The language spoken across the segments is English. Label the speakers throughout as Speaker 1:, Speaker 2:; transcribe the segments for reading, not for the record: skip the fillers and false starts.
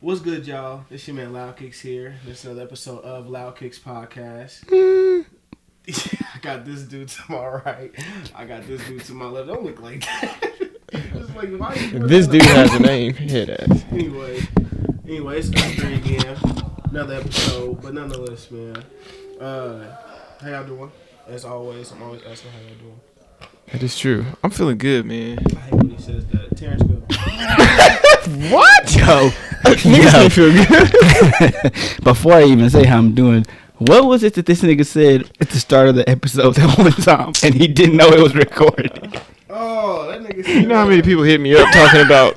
Speaker 1: What's good, y'all? It's your man Loudkicks here. This is another episode of Loudkicks Podcast. I got this dude to my right. I got this dude to my left. Don't look like that. It's like, why
Speaker 2: this dude has a name. Hear that.
Speaker 1: Anyway, it's Easter again. Another episode, but nonetheless, man. How y'all doing? As always, I'm always asking how y'all doing.
Speaker 2: That is true. I'm feeling good, man.
Speaker 1: I hate when he says that. Terrance, go.
Speaker 3: What? Yo.
Speaker 2: Feel good.
Speaker 3: Before I even say how I'm doing, what was it that this nigga said at the start of the episode that one time, and he didn't know it was recorded?
Speaker 1: Oh, that nigga said
Speaker 2: You know how many people hit me up talking about...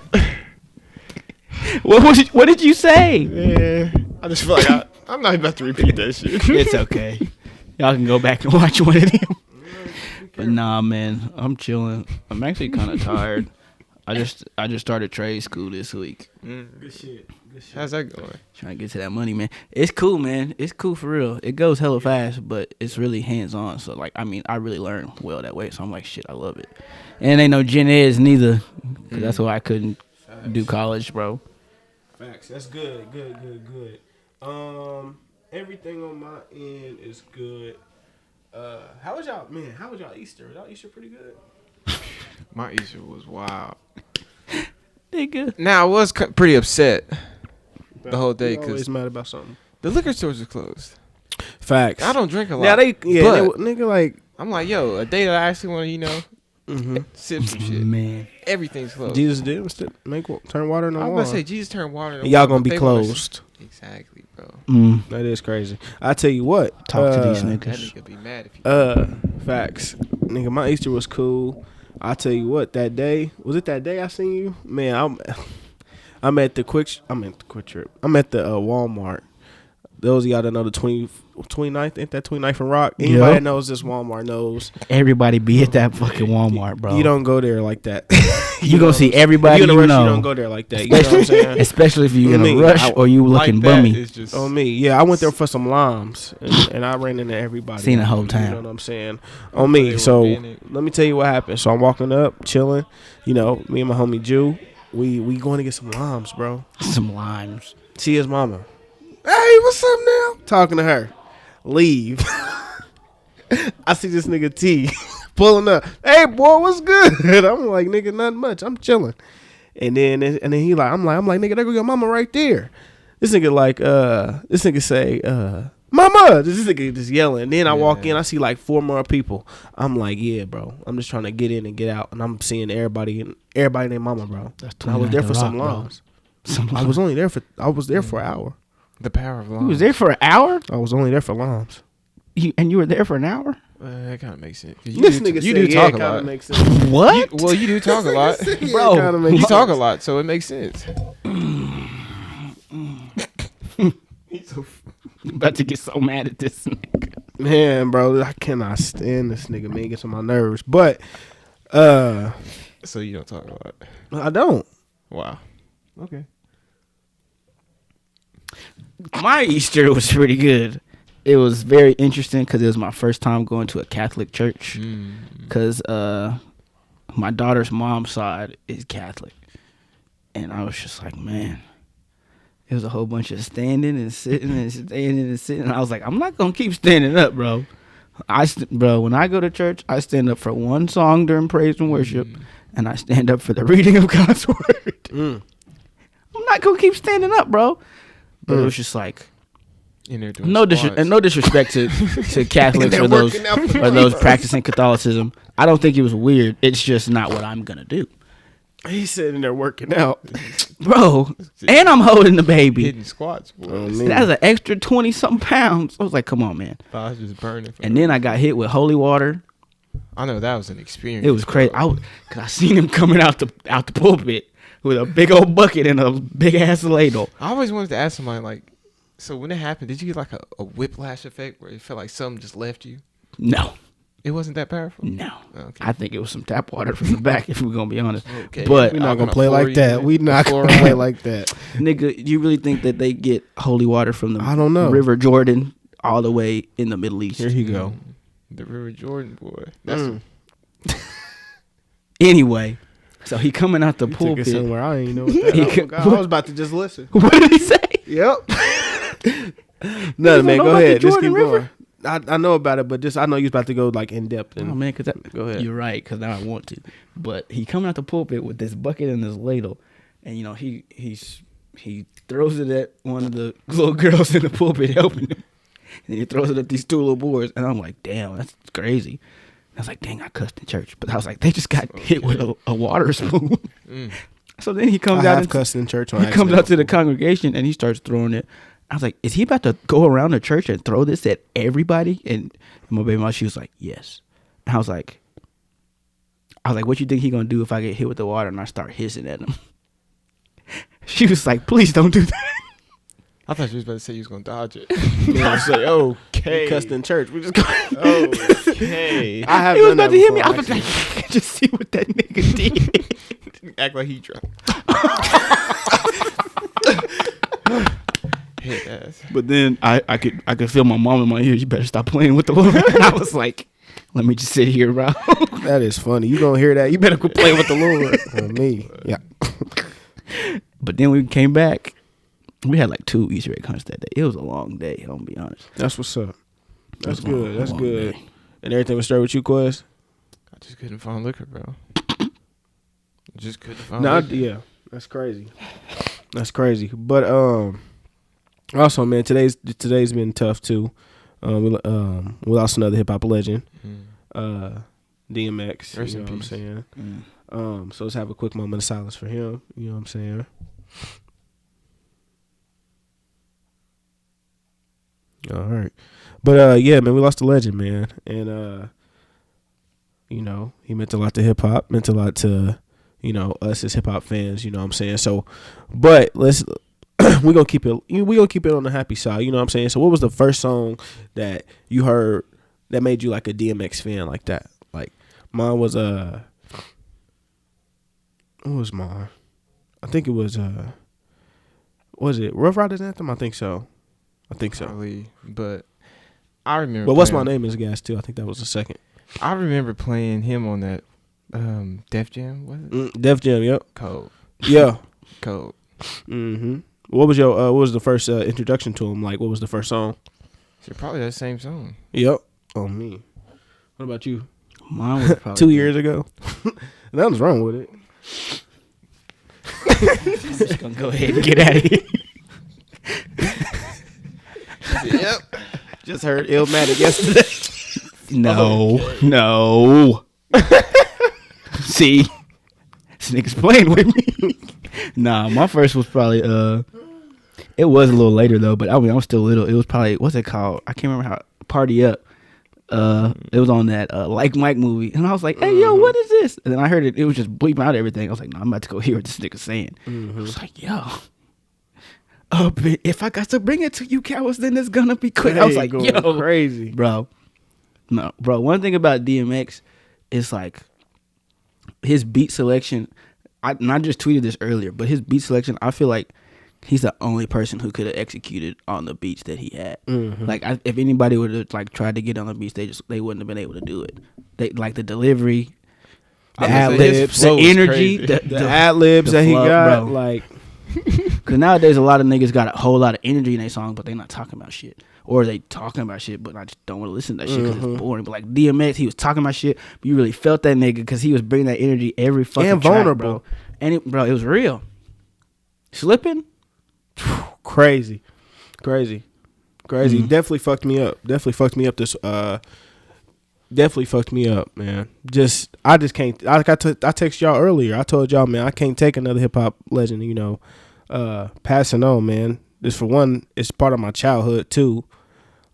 Speaker 3: What did you say?
Speaker 2: Yeah, I just feel like I'm not about to repeat that shit.
Speaker 3: It's okay. Y'all can go back and watch one of them. But nah, man, I'm chilling. I'm actually kind of tired. I just started trade school this week.
Speaker 1: Good shit.
Speaker 2: How's that going?
Speaker 3: Trying to get to that money, man. It's cool, man. It's cool for real. It goes hella fast, but it's really hands-on. So, like, I mean, I really learn well that way. So I'm like, shit, I love it. And ain't no gen eds neither, because that's why I couldn't do college, bro.
Speaker 1: Facts. That's good. Good. Everything on my end is good. How was y'all Easter? Was y'all Easter pretty good?
Speaker 2: My Easter was wild.
Speaker 3: Nigga.
Speaker 2: Now, I was pretty upset the whole day
Speaker 1: Always
Speaker 2: because
Speaker 1: mad about something.
Speaker 2: the liquor stores are closed.
Speaker 1: Facts.
Speaker 2: I don't drink a lot.
Speaker 1: Yeah,
Speaker 2: but
Speaker 1: nigga, like,
Speaker 2: I'm like, yo, a day that I actually want to, sip some shit.
Speaker 3: Man.
Speaker 2: Everything's closed.
Speaker 1: Jesus did turn water into
Speaker 2: I was
Speaker 1: wine.
Speaker 2: about to say, Jesus turned water into
Speaker 1: And y'all
Speaker 2: wine,
Speaker 1: gonna
Speaker 2: but
Speaker 1: be
Speaker 2: they wanna-
Speaker 1: closed.
Speaker 2: Exactly, bro.
Speaker 1: That is crazy. I tell you what.
Speaker 3: Talk to these
Speaker 2: That
Speaker 3: niggas.
Speaker 2: nigga be mad if you.
Speaker 1: Facts. Nigga, my Easter was cool. I tell you what, that day, was it that day I seen you? Man, I'm at the Quick Trip. I'm at the Walmart. Those of y'all that know the 29th, ain't that 29th in Rock? Anybody that knows this Walmart knows.
Speaker 3: Everybody be at that fucking Walmart, bro.
Speaker 1: You don't go there like that.
Speaker 3: You gonna see everybody
Speaker 1: you in a
Speaker 3: you
Speaker 1: rush,
Speaker 3: know.
Speaker 1: you don't go there like that. You know what I'm saying?
Speaker 3: Especially if you in
Speaker 1: Me,
Speaker 3: a rush or you looking bummy.
Speaker 2: It's just,
Speaker 1: On me, yeah. I went there for some limes, and I ran into everybody.
Speaker 3: Seen the whole time.
Speaker 1: You know what I'm saying? On me. So let me tell you what happened. So I'm walking up, chilling. You know, me and my homie Jew, we going to get some limes, bro.
Speaker 3: Some limes.
Speaker 1: See his mama. Hey, what's up now? Talking to her. Leave. I see this nigga T pulling up. Hey, boy, what's good? I'm like, nigga, nothing much. I'm chilling. And then he like, I'm like, nigga, there go your mama right there. This nigga say, mama. This nigga just yelling. And then I walk in, I see like 4 more people. I'm like, yeah, bro. I'm just trying to get in and get out. And I'm seeing everybody and their mama, bro. And I was there for some limes. I was there for an hour.
Speaker 2: the power of limes.
Speaker 3: You was there for an hour?
Speaker 1: I was only there for limes.
Speaker 3: You were there for an hour?
Speaker 2: That kind of makes sense.
Speaker 1: This nigga
Speaker 2: you
Speaker 1: said,
Speaker 2: do talk
Speaker 1: it
Speaker 2: a
Speaker 1: kinda
Speaker 2: lot.
Speaker 1: makes sense.
Speaker 3: What?
Speaker 2: You do talk a lot.
Speaker 3: Bro,
Speaker 2: You talk a lot, so it makes sense.
Speaker 3: I'm about to get so mad at this nigga.
Speaker 1: Man, bro, I cannot stand this nigga, man. He gets on my nerves. But,
Speaker 2: So you don't talk a lot.
Speaker 1: I don't.
Speaker 2: Wow.
Speaker 1: Okay.
Speaker 3: My Easter was pretty good. It was very interesting because it was my first time going to a Catholic church. Because my daughter's mom's side is Catholic. And I was just like, man, it was a whole bunch of standing and sitting and standing and sitting. And I was like, I'm not going to keep standing up, bro. Bro, when I go to church, I stand up for one song during praise and worship. And I stand up for the reading of God's word. I'm not going to keep standing up, bro. But it was just like,
Speaker 2: In there doing
Speaker 3: no
Speaker 2: squats.
Speaker 3: disrespect to Catholics or those practicing Catholicism. I don't think it was weird. It's just not what I'm gonna do,
Speaker 1: He's sitting there working out.
Speaker 3: bro. And I'm holding the baby.
Speaker 2: Hitting squats, boy.
Speaker 3: That's an extra 20-something pounds. I was like, come on, man.
Speaker 2: I was just burning.
Speaker 3: And then I got hit with holy water.
Speaker 2: I know that was an experience.
Speaker 3: It was crazy. Cause I seen him coming out the pulpit with a big old bucket and a big ass ladle.
Speaker 2: I always wanted to ask somebody, like, so when it happened, did you get like a whiplash effect where it felt like something just left you?
Speaker 3: No.
Speaker 2: It wasn't that powerful?
Speaker 3: No.
Speaker 2: Okay.
Speaker 3: I think it was some tap water from the back, if we're going to be honest.
Speaker 2: Okay.
Speaker 3: But
Speaker 1: We're not
Speaker 2: I'm
Speaker 1: going to
Speaker 2: gonna
Speaker 1: play
Speaker 2: floor
Speaker 1: like
Speaker 2: you,
Speaker 1: that.
Speaker 2: man.
Speaker 1: We not
Speaker 2: Floor
Speaker 1: going to
Speaker 2: you.
Speaker 1: play like that.
Speaker 3: nigga, you really think that they get holy water from the
Speaker 1: I don't know.
Speaker 3: River Jordan all the way in the Middle East?
Speaker 1: Here you go.
Speaker 2: The River Jordan, boy. That's
Speaker 3: Anyway, So he coming out the
Speaker 1: You took
Speaker 3: pulpit.
Speaker 1: it somewhere I ain't know what that. I was about to just listen.
Speaker 3: What did he say?
Speaker 1: Yep. Nothing, man.
Speaker 3: know
Speaker 1: Go
Speaker 3: about
Speaker 1: ahead.
Speaker 3: the
Speaker 1: Just
Speaker 3: Jordan
Speaker 1: keep
Speaker 3: River?
Speaker 1: going. I know about it, but just I know you was about to go like in depth.
Speaker 3: Oh
Speaker 1: And,
Speaker 3: man, because
Speaker 1: go ahead.
Speaker 3: You're right, because now I want to. But he coming out the pulpit with this bucket and this ladle, and you know he throws it at one of the little girls in the pulpit helping him, and he throws it at these two little boys, and I'm like, damn, that's crazy. I was like, dang, I cussed in church, but I was like, they just got hit with a water spoon. So then he comes
Speaker 1: I
Speaker 3: out
Speaker 1: have cussed in church.
Speaker 3: he comes out to the congregation and he starts throwing it. I was like, is he about to go around the church and throw this at everybody? And my baby mom, she was like, yes. And I was like, what you think he gonna do if I get hit with the water and I start hissing at him? She was like, please don't do that.
Speaker 2: I thought you was about to say you was gonna dodge it. I was like, okay.
Speaker 1: We cussed in church. We just
Speaker 2: Okay.
Speaker 1: I have
Speaker 3: He was
Speaker 1: done
Speaker 3: about
Speaker 1: that
Speaker 3: to hit me. I
Speaker 1: before,
Speaker 3: was like, I can just see what that nigga did.
Speaker 2: Act like he drunk. Hit ass.
Speaker 3: But then I could feel my mom in my ear. You better stop playing with the Lord. And I was like, let me just sit here, bro.
Speaker 1: That is funny. You gonna hear that? You better quit playing with the Lord. Me, yeah.
Speaker 3: But then we came back. We had like 2 Easter egg hunts that day. It was a long day. I'm gonna be honest.
Speaker 1: That's what's up. That's
Speaker 3: It was a long-
Speaker 1: good. That's
Speaker 3: long
Speaker 1: good.
Speaker 3: day.
Speaker 1: And everything was straight with you, Quez?
Speaker 2: I just couldn't find liquor, bro. Just couldn't find
Speaker 1: Nah,
Speaker 2: liquor.
Speaker 1: yeah. That's crazy. That's crazy. But also, man, today's been tough too. We lost another hip hop legend, DMX.
Speaker 2: Rest
Speaker 1: You
Speaker 2: in
Speaker 1: know what I'm
Speaker 2: peace.
Speaker 1: saying?
Speaker 3: Mm.
Speaker 1: So let's have a quick moment of silence for him. You know what I'm saying? All right. But yeah, man, we lost a legend, man. And you know, he meant a lot to hip hop, meant a lot to, you know, us as hip hop fans, you know what I'm saying? So but let's we're gonna keep it on the happy side, you know what I'm saying? So what was the first song that you heard that made you like a DMX fan like that? Like mine was what was mine? I think it was it Rough Riders Anthem? I think so.
Speaker 2: Probably, but I remember.
Speaker 1: But What's My
Speaker 2: playing-
Speaker 1: Name Is Gas too. I think that was the second.
Speaker 2: I remember playing him on that Def Jam. Was it?
Speaker 1: Def Jam, yep.
Speaker 2: Cold.
Speaker 1: Yeah.
Speaker 2: Cold.
Speaker 1: Mm-hmm. What was what was the first introduction to him? Like, what was the first song?
Speaker 2: So probably that same song.
Speaker 1: Yep. Oh, me. What about you?
Speaker 3: Mine was probably
Speaker 1: 2 years ago. Nothing's wrong with it.
Speaker 3: I'm just gonna go ahead and get out of here.
Speaker 1: Yep. Just heard Illmatic yesterday.
Speaker 3: No. See, this nigga's playing with me. Nah, my first was probably it was a little later though, but I mean I was still little. It was probably what's it called? I can't remember how. Party Up. It was on that Like Mike movie, and I was like, "Hey, yo, what is this?" And then I heard it. It was just bleeping out everything. I was like, "No, I'm about to go hear what this nigga's saying." I was like, "Yo, if I got to bring it to you, cowards, then it's gonna be quick." I was like, "Yo,
Speaker 1: crazy,
Speaker 3: bro." No, bro. One thing about DMX is like his beat selection. I just tweeted this earlier, but his beat selection, I feel like he's the only person who could have executed on the beats that he had.
Speaker 1: Mm-hmm.
Speaker 3: Like, if anybody would have like tried to get on the beats, they wouldn't have been able to do it. They like the delivery, the ad libs, the energy,
Speaker 1: the ad libs that he
Speaker 3: flow,
Speaker 1: got,
Speaker 3: bro.
Speaker 1: like.
Speaker 3: Because nowadays a lot of niggas got a whole lot of energy in their song, but they not talking about shit. Or they talking about shit, but I just don't want to listen to that shit because it's boring. But like DMX, he was talking about shit, but you really felt that nigga because he was bringing that energy every fucking
Speaker 1: And
Speaker 3: track,
Speaker 1: vulnerable.
Speaker 3: bro. And it was real. Slipping.
Speaker 1: Crazy.
Speaker 3: Mm-hmm.
Speaker 1: Definitely fucked me up. Definitely fucked me up, man. I just can't. I texted y'all earlier. I told y'all, man, I can't take another hip hop legend, you know, passing on, man. This for one, it's part of my childhood too.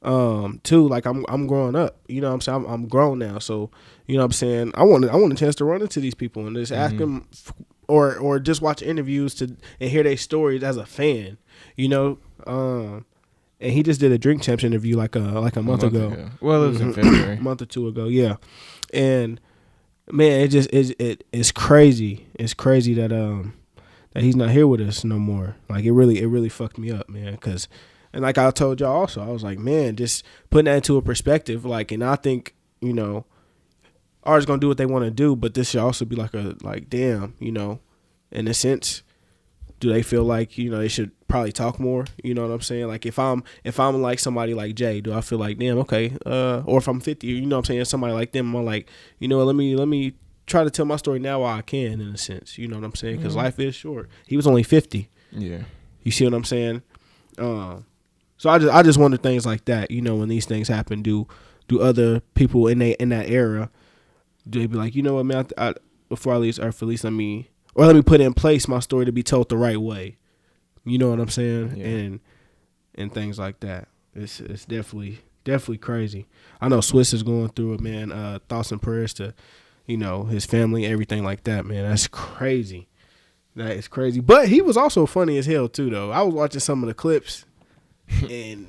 Speaker 1: Two, like I'm growing up. You know what I'm saying? I'm grown now, so you know what I'm saying. I want a chance to run into these people and just ask them, or just watch interviews and hear their stories as a fan. You know, and he just did a Drink Champs interview like a month ago.
Speaker 2: Well, it was in February.
Speaker 1: A month or two ago, yeah. And man, it's crazy. It's crazy that he's not here with us no more. Like it really fucked me up, man. Cause, and like I told y'all also, I was like, man, just putting that into a perspective. Like, and I think, you know, artists gonna do what they want to do, but this should also be like damn, you know, in a sense, do they feel like, you know, they should probably talk more? You know what I'm saying? Like if I'm like somebody like Jay, do I feel like damn, okay, or if I'm 50, you know what I'm saying, somebody like them, I'm like, you know, let me try to tell my story now while I can, in a sense, you know what I'm saying? Because life is short. He was only 50.
Speaker 2: Yeah.
Speaker 1: You see what I'm saying? So I just wonder things like that. You know, when these things happen, do other people in that era, do they be like, you know what, man? Before I leave Earth, at least let me put in place my story to be told the right way. You know what I'm saying?
Speaker 2: Yeah.
Speaker 1: And things like that. It's definitely crazy. I know Swiss is going through it, man. Thoughts and prayers to, you know, his family, everything like that, man. That's crazy. That is crazy. But he was also funny as hell too, though. I was watching some of the clips, and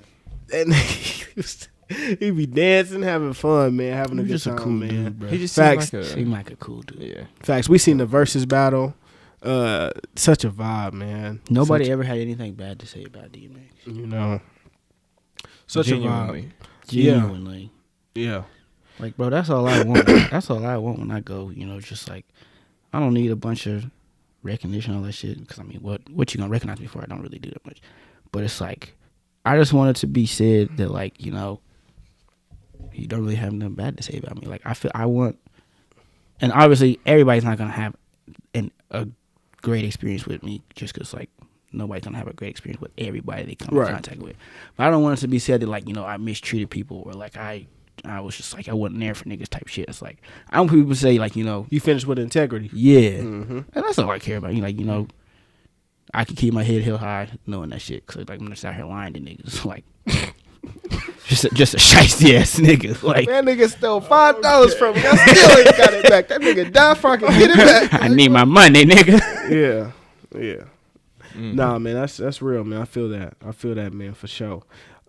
Speaker 1: he be dancing, having fun, man, having a good time,
Speaker 3: cool
Speaker 1: man.
Speaker 3: dude, bro.
Speaker 2: He just
Speaker 1: Facts.
Speaker 3: Seemed like a cool dude.
Speaker 2: Yeah.
Speaker 1: Facts. We seen the versus battle. Such a vibe, man.
Speaker 3: Nobody ever had anything bad to say about DMX.
Speaker 1: You know, such a vibe.
Speaker 3: Genuinely.
Speaker 1: Yeah.
Speaker 3: Like, bro, that's all I want. That's all I want when I go. You know, just like, I don't need a bunch of recognition, all that shit. Because I mean, what you gonna recognize me for? I don't really do that much. But it's like, I just want it to be said that, like, you know, you don't really have nothing bad to say about me. Like, I want, and obviously everybody's not gonna have a great experience with me just because, like, nobody's gonna have a great experience with everybody they come in contact with. But I don't want it to be said that, like, you know, I mistreated people, or like I was just like, I wasn't there for niggas type shit. It's like, I want people to say, like, you know,
Speaker 1: You finished with integrity.
Speaker 3: yeah,
Speaker 1: Mm-hmm.
Speaker 3: and that's all I care about. You know, like, you know, I can keep my head held high knowing that shit, because, like, I'm just out here lying to niggas, like, just a shiesty ass nigga. Like,
Speaker 1: That nigga stole $5 from me. I still ain't got it back. That nigga died before I can get it back.
Speaker 3: I need my money, nigga.
Speaker 1: Yeah.
Speaker 2: Mm.
Speaker 1: Nah, man, that's real, man. I feel that, man, for sure.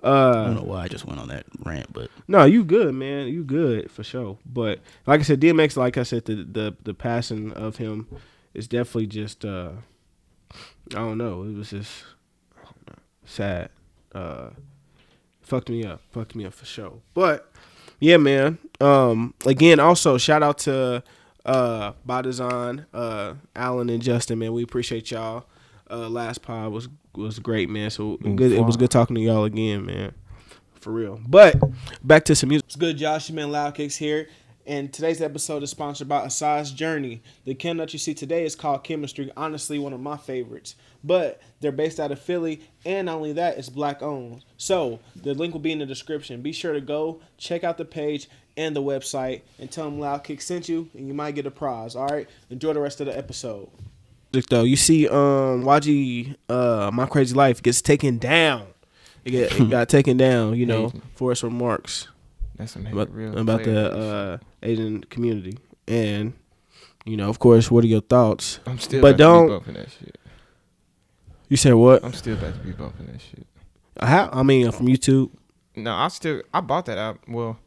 Speaker 3: I don't know why I just went on that rant, but
Speaker 1: No, you good, man. You good for sure. But like I said, DMX, like I said, the passing of him is definitely just I don't know. It was just sad. Fucked me up for sure. But yeah, man. Again, also shout out to By Design, Alan and Justin, man. We appreciate y'all. Last pod was great, man. So good. It was good talking to y'all again, man. For real. But back to some music. It's good, Josh. Man, Loudkicks here. And today's episode is sponsored by Asai's Journey. The candle that you see today is called Chemistry. Honestly, one of my favorites. But they're based out of Philly. And not only that, it's black owned. So the link will be in the description. Be sure to go check out the page and the website and tell them Loudkicks sent you, and you might get a prize. All right? Enjoy the rest of the episode. Though you see, YG, My Krazy Life gets taken down. It got taken down, you know, for its remarks.
Speaker 2: That's some real
Speaker 1: about the Asian community, and you know, of course, what are your thoughts?
Speaker 2: I'm still
Speaker 1: but
Speaker 2: about to be bumping that shit.
Speaker 1: You said what?
Speaker 2: I'm still about to be bumping that shit.
Speaker 1: I mean, from YouTube.
Speaker 2: No, I bought that album. Well,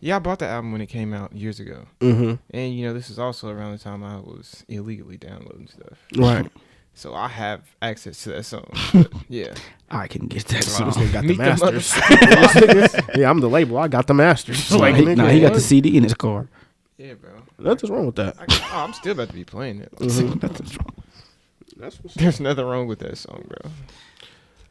Speaker 2: yeah, I bought the album when it came out years ago.
Speaker 1: Mm-hmm.
Speaker 2: And you know, this is also around the time I was illegally downloading stuff.
Speaker 1: Right.
Speaker 2: So I have access to that song. But yeah,
Speaker 3: I can get that
Speaker 1: So
Speaker 3: song.
Speaker 1: this nigga got the
Speaker 2: Meet the
Speaker 1: masters. Yeah, I'm the label. I got the masters.
Speaker 3: Like,
Speaker 1: nigga,
Speaker 3: nah, he got the CD in his car.
Speaker 2: yeah, bro.
Speaker 1: Nothing's wrong with that.
Speaker 2: I'm still about to be playing it.
Speaker 1: Mhm.
Speaker 3: Nothing's wrong.
Speaker 1: That's what's
Speaker 2: There's nothing wrong with that song, bro.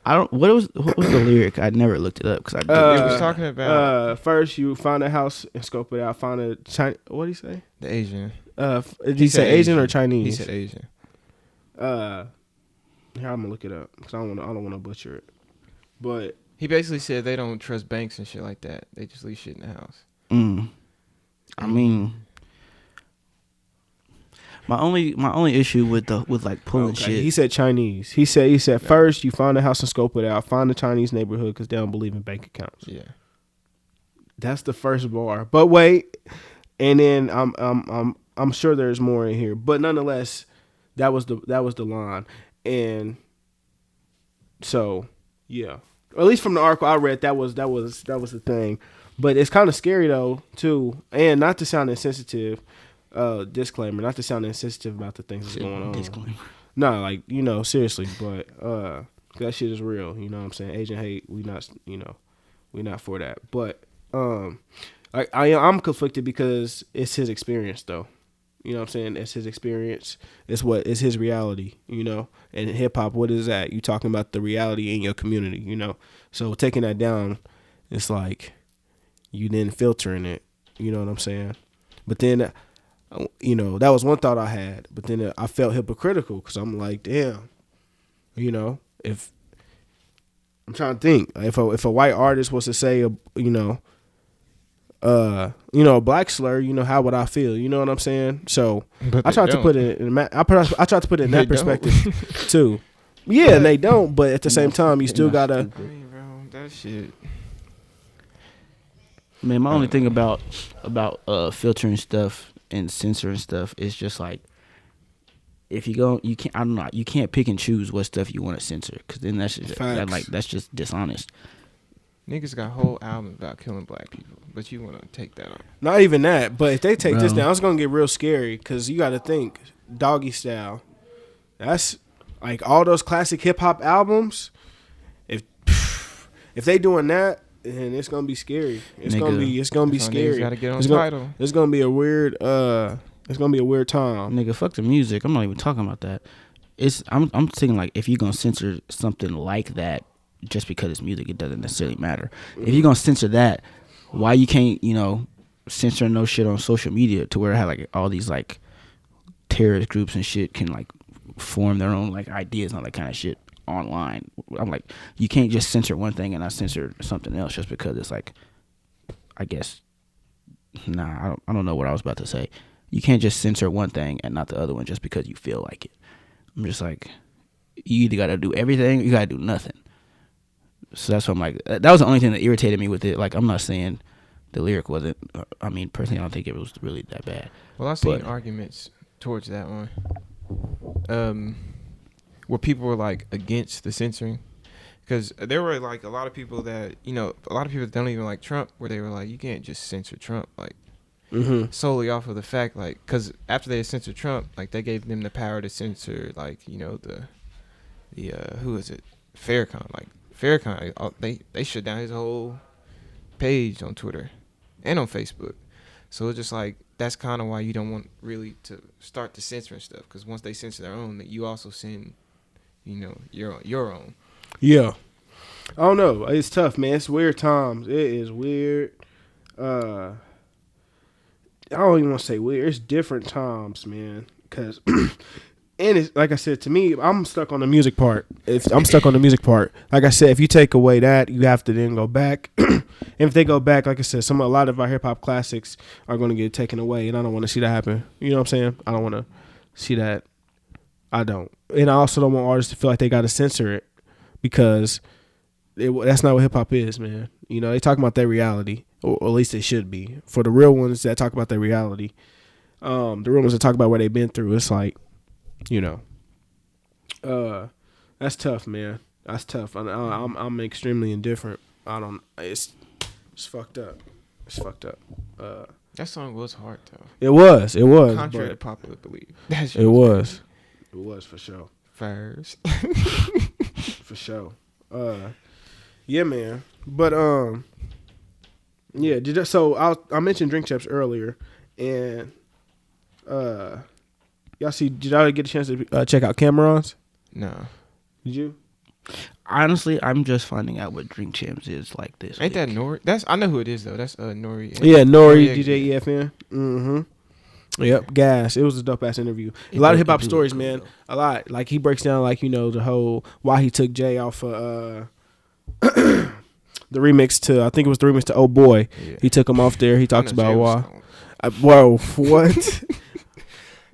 Speaker 3: I don't. What was the lyric? I never looked it up because I.
Speaker 2: It was talking about
Speaker 1: first you find a house and scope it out. Find a China. What did he say?
Speaker 2: the Asian.
Speaker 1: Did he say
Speaker 2: said
Speaker 1: Asian or
Speaker 2: He
Speaker 1: Chinese?
Speaker 2: said Asian.
Speaker 1: Here, I'm gonna look it up because I don't want to butcher it. But
Speaker 2: He basically said they don't trust banks and shit like that. They just leave shit in the house.
Speaker 3: I mean, my only issue with like pulling shit.
Speaker 1: he said Chinese. He said first you find a house and scope it out. Find a Chinese neighborhood because they don't believe in bank accounts.
Speaker 2: Yeah.
Speaker 1: That's the first bar. But wait, and then I'm sure there's more in here. But nonetheless, that was the line. And so yeah, or at least from the article I read, that was the thing. But it's kind of scary though too, and not to sound insensitive. Disclaimer: not to sound insensitive about the things that's going on.
Speaker 3: Disclaimer.
Speaker 1: No, like, you know, seriously, but that shit is real. You know what I'm saying? Asian hate, we not for that. But I'm conflicted because it's his experience though. You know what I'm saying? It's his experience. It's his reality, you know? And hip hop, what is that? You talking about the reality in your community, you know? So taking that down, it's like you then filtering it, you know what I'm saying? But then, you know, that was one thought I had. But then I felt hypocritical because I'm like, damn, you know, if I'm trying to think, if a white artist was to say, a black slur, you know, how would I feel? You know what I'm saying? So
Speaker 2: But
Speaker 1: I tried to put it in I tried to put it in that perspective too. Yeah, and they don't, but at the same time, you still gotta.
Speaker 2: I mean, bro, that shit.
Speaker 3: Man, my only thing about filtering stuff and censoring stuff is just like, if you go, you can't. I don't know. You can't pick and choose what stuff you want to censor, because then that's just that's just dishonest.
Speaker 2: Niggas got whole albums about killing black people, but you want to take that off.
Speaker 1: Not even that, but if they take this down, it's gonna get real scary because you got to think Doggy Style. That's like all those classic hip hop albums. If they doing that, then it's gonna be scary. It's gonna be scary.
Speaker 2: Gotta get on title.
Speaker 1: It's gonna be a weird. It's gonna be a weird time.
Speaker 3: Nigga, fuck the music. I'm not even talking about that. I'm thinking like, if you're gonna censor something like that, just because it's music, it doesn't necessarily matter. If you're gonna censor that, why you can't, you know, censor no shit on social media to where it had like all these like terrorist groups and shit can like form their own like ideas and all that kind of shit online. I'm like, you can't just censor one thing and not censor something else just because it's like, I guess, I don't know what I was about to say. You can't just censor one thing and not the other one just because you feel like it. I'm just like, you either gotta do everything or you gotta do nothing. So that's what I'm like. That was the only thing that irritated me with it. Like, I'm not saying the lyric wasn't. I mean, personally, I don't think it was really that bad.
Speaker 2: Well, I've seen arguments towards that one, where people were like against the censoring, because there were like a lot of people that that don't even like Trump, where they were like, you can't just censor Trump, like solely off of the fact, like, because after they censored Trump, like they gave them the power to censor, like, you know, the who is it, Farrakhan, like. Farrakhan, they shut down his whole page on Twitter and on Facebook. So it's just like, that's kind of why you don't want really to start the censoring stuff, because once they censor their own, that you also send, you know, your own.
Speaker 1: Yeah, I don't know. It's tough, man. It's weird times. It is weird. I don't even want to say weird. It's different times, man. Because. And it's, like I said, to me, I'm stuck on the music part. Like I said, if you take away that, you have to then go back. And if they go back, like I said, a lot of our hip hop classics are going to get taken away, and I don't want to see that happen. You know what I'm saying? I don't want to see that. I don't. And I also don't want artists to feel like they got to censor it, because that's not what hip hop is, man. You know, they talk about their reality, or at least they should be. For the real ones that talk about their reality, the real ones that talk about what they've been through, it's like, you know, that's tough, man. That's tough. I'm extremely indifferent. It's fucked up. It's fucked up.
Speaker 2: That song was hard though.
Speaker 1: It was.
Speaker 2: Contrary to popular belief.
Speaker 1: It was for sure.
Speaker 2: Fires.
Speaker 1: For sure. Yeah, man. But yeah. So I mentioned Drink Champs earlier, and did y'all get a chance to check out Cameron's?
Speaker 2: No.
Speaker 1: Did you?
Speaker 3: Honestly, I'm just finding out what Drink Champs is like this
Speaker 2: Ain't
Speaker 3: week.
Speaker 2: that Nori? I know who it is though. That's Nori.
Speaker 1: Yeah, Nori, DJ EFN. Mm-hmm. Yep, gas. It was a dope ass interview. A lot of hip hop stories, man. A lot. Like, he breaks down, like, you know, the whole why he took Jay off of the remix to, I think it was the remix to Oh Boy. Yeah. He took him off there. He talks about why. Whoa, what?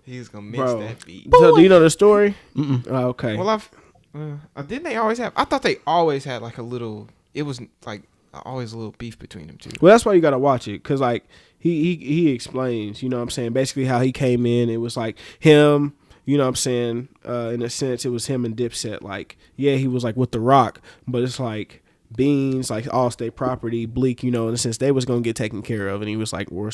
Speaker 2: He's gonna mix that beat.
Speaker 1: So, do you know the story? Oh, okay.
Speaker 2: Well, didn't they always have? I thought they always had like a little. It was like always a little beef between them two.
Speaker 1: Well, that's why you gotta watch it, cause like he explains, you know what I'm saying, basically how he came in. It was like him, you know what I'm saying. In a sense, it was him and Dipset. Like, yeah, he was like with The Rock, but it's like Beans, like All State Property, Bleak, you know, in a sense they was gonna get taken care of, and he was like where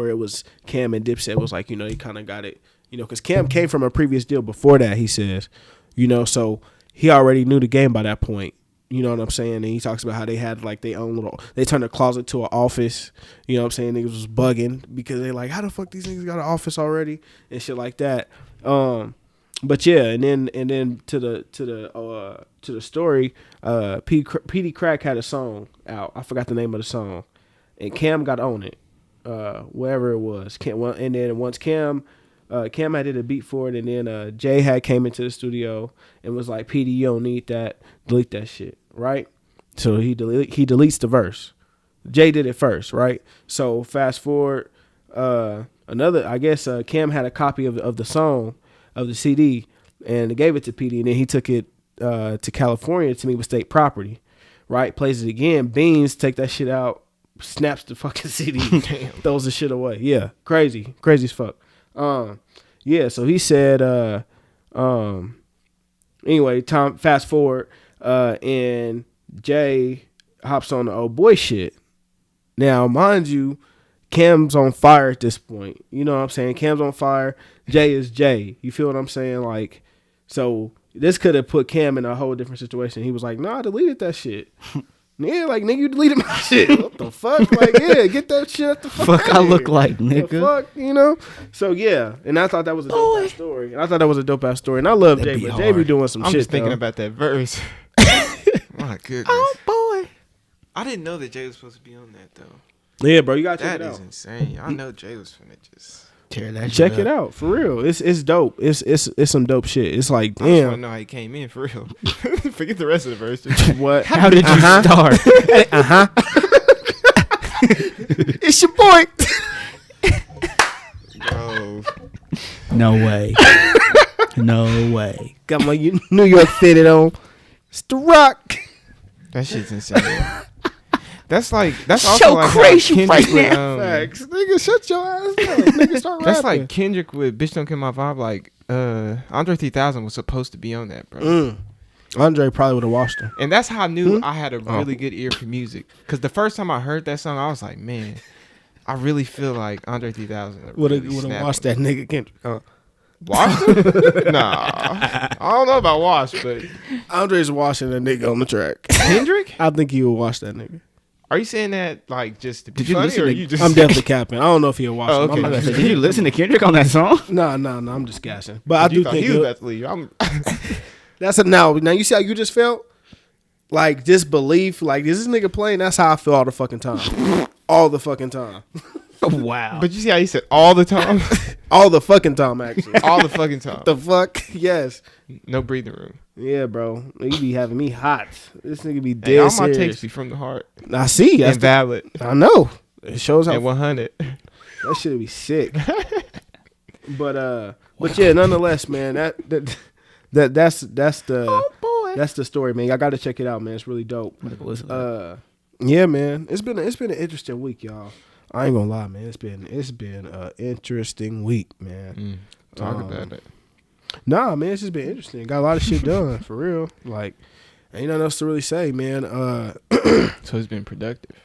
Speaker 1: it was Cam and Dipset was like, you know, he kind of got it, you know, because Cam came from a previous deal before that, he says, you know, so he already knew the game by that point, You know what I'm saying? And he talks about how they had like their own they turned their closet to an office. You know what I'm saying? Niggas was bugging because they like, how the fuck these niggas got an office already and shit like that. But yeah, and then to the story, PD Crack had a song out. I forgot the name of the song, and Cam got on it, wherever it was. And then once Cam had did a beat for it, and then Jay had came into the studio and was like, PD, you don't need that, delete that shit, right? So he deletes the verse. Jay did it first, right? So fast forward, Cam had a copy of the song, of the CD, and gave it to PD, and then he took it to California to meet with state property, right? Plays it again, Beans take that shit out, snaps the fucking CD, throws the shit away. Yeah, crazy as fuck. Yeah, so he said, anyway, fast forward, and Jay hops on the old boy shit. Now, mind you, Cam's on fire at this point. You know what I'm saying? Cam's on fire. Jay is Jay. You feel what I'm saying? Like, so this could have put Cam in a whole different situation. He was like, nah, I deleted that shit. Yeah, like, nigga, you deleted my shit. What the fuck? Like, yeah, get that shit at the fuck
Speaker 3: I look like, nigga.
Speaker 1: The fuck, you know? So, yeah. And I thought that was a dope-ass story. And I love Jay, but Jay be doing some shit,
Speaker 2: I'm just thinking
Speaker 1: though.
Speaker 2: about that verse. My goodness.
Speaker 3: Oh, boy.
Speaker 2: I didn't know that Jay was supposed to be on that, though.
Speaker 1: Yeah, bro, you gotta check
Speaker 2: That
Speaker 1: it
Speaker 2: is
Speaker 1: out.
Speaker 2: insane. I know Jay was finna just...
Speaker 3: Tear that
Speaker 1: Check
Speaker 3: shit
Speaker 1: it
Speaker 3: up.
Speaker 1: out, for real. It's dope. It's some dope shit. It's like,
Speaker 2: I just want to
Speaker 1: damn.
Speaker 2: know how he came in, for real. Forget the rest of the verse.
Speaker 1: What?
Speaker 3: How did you start?
Speaker 1: It's your boy.
Speaker 2: Bro.
Speaker 3: No way. No way.
Speaker 1: Got my New York fitted on. It's the Rock.
Speaker 2: That shit's insane. That's also
Speaker 3: So
Speaker 2: like
Speaker 3: crazy
Speaker 2: how
Speaker 3: right
Speaker 2: Kendrick
Speaker 3: now.
Speaker 2: with,
Speaker 1: Facts. Nigga, shut your ass up. Nigga, start
Speaker 2: that's
Speaker 1: rapping.
Speaker 2: like Kendrick with Bitch Don't Kill My Vibe. Like, Andre 3000 was supposed to be on that, bro.
Speaker 1: Andre probably would have watched him.
Speaker 2: And that's how I knew I had a really good ear for music. Because the first time I heard that song, I was like, man, I really feel like Andre 3000
Speaker 1: Would have watched that nigga Kendrick.
Speaker 2: Washed him? Nah. I don't know about Wash, but...
Speaker 1: Andre's washing that nigga on the track.
Speaker 2: Kendrick?
Speaker 1: I think he would watch that nigga.
Speaker 2: Are you saying that, like, just to be
Speaker 3: Did you
Speaker 2: funny,
Speaker 3: listen
Speaker 2: or
Speaker 3: to-
Speaker 2: you just...
Speaker 1: I'm definitely capping. I don't know if he'll watch
Speaker 2: Oh,
Speaker 1: him.
Speaker 2: okay.
Speaker 1: I'm not
Speaker 3: Did you listen to Kendrick on that song?
Speaker 1: No, I'm just gassing. But I
Speaker 2: You
Speaker 1: do
Speaker 2: thought
Speaker 1: think
Speaker 2: he was
Speaker 1: he'll-
Speaker 2: about to leave. I'm...
Speaker 1: that's a now. Now you see how you just felt? Like disbelief. Like, is this nigga playing? That's how I feel all the fucking time. All the fucking time.
Speaker 3: Wow.
Speaker 2: But you see how he said all the time?
Speaker 1: All the fucking time, actually.
Speaker 2: All the fucking time.
Speaker 1: The fuck? Yes.
Speaker 2: No breathing room.
Speaker 1: Yeah, bro. You be having me hot. This nigga be
Speaker 2: Hey,
Speaker 1: dead
Speaker 2: all my
Speaker 1: serious.
Speaker 2: takes be from the heart.
Speaker 1: I see.
Speaker 2: And valid.
Speaker 1: I know. It shows how
Speaker 2: And 100.
Speaker 1: that shit be sick. But yeah, nonetheless, man, that's the story, man. I got to check it out, man. It's really dope. Yeah, man. It's been an interesting week, y'all. I ain't gonna lie, man. It's been an interesting week, man.
Speaker 2: Talk about it.
Speaker 1: Nah, man, it's just been interesting. Got a lot of shit done, for real. Like, ain't nothing else to really say, man.
Speaker 2: So it's been productive.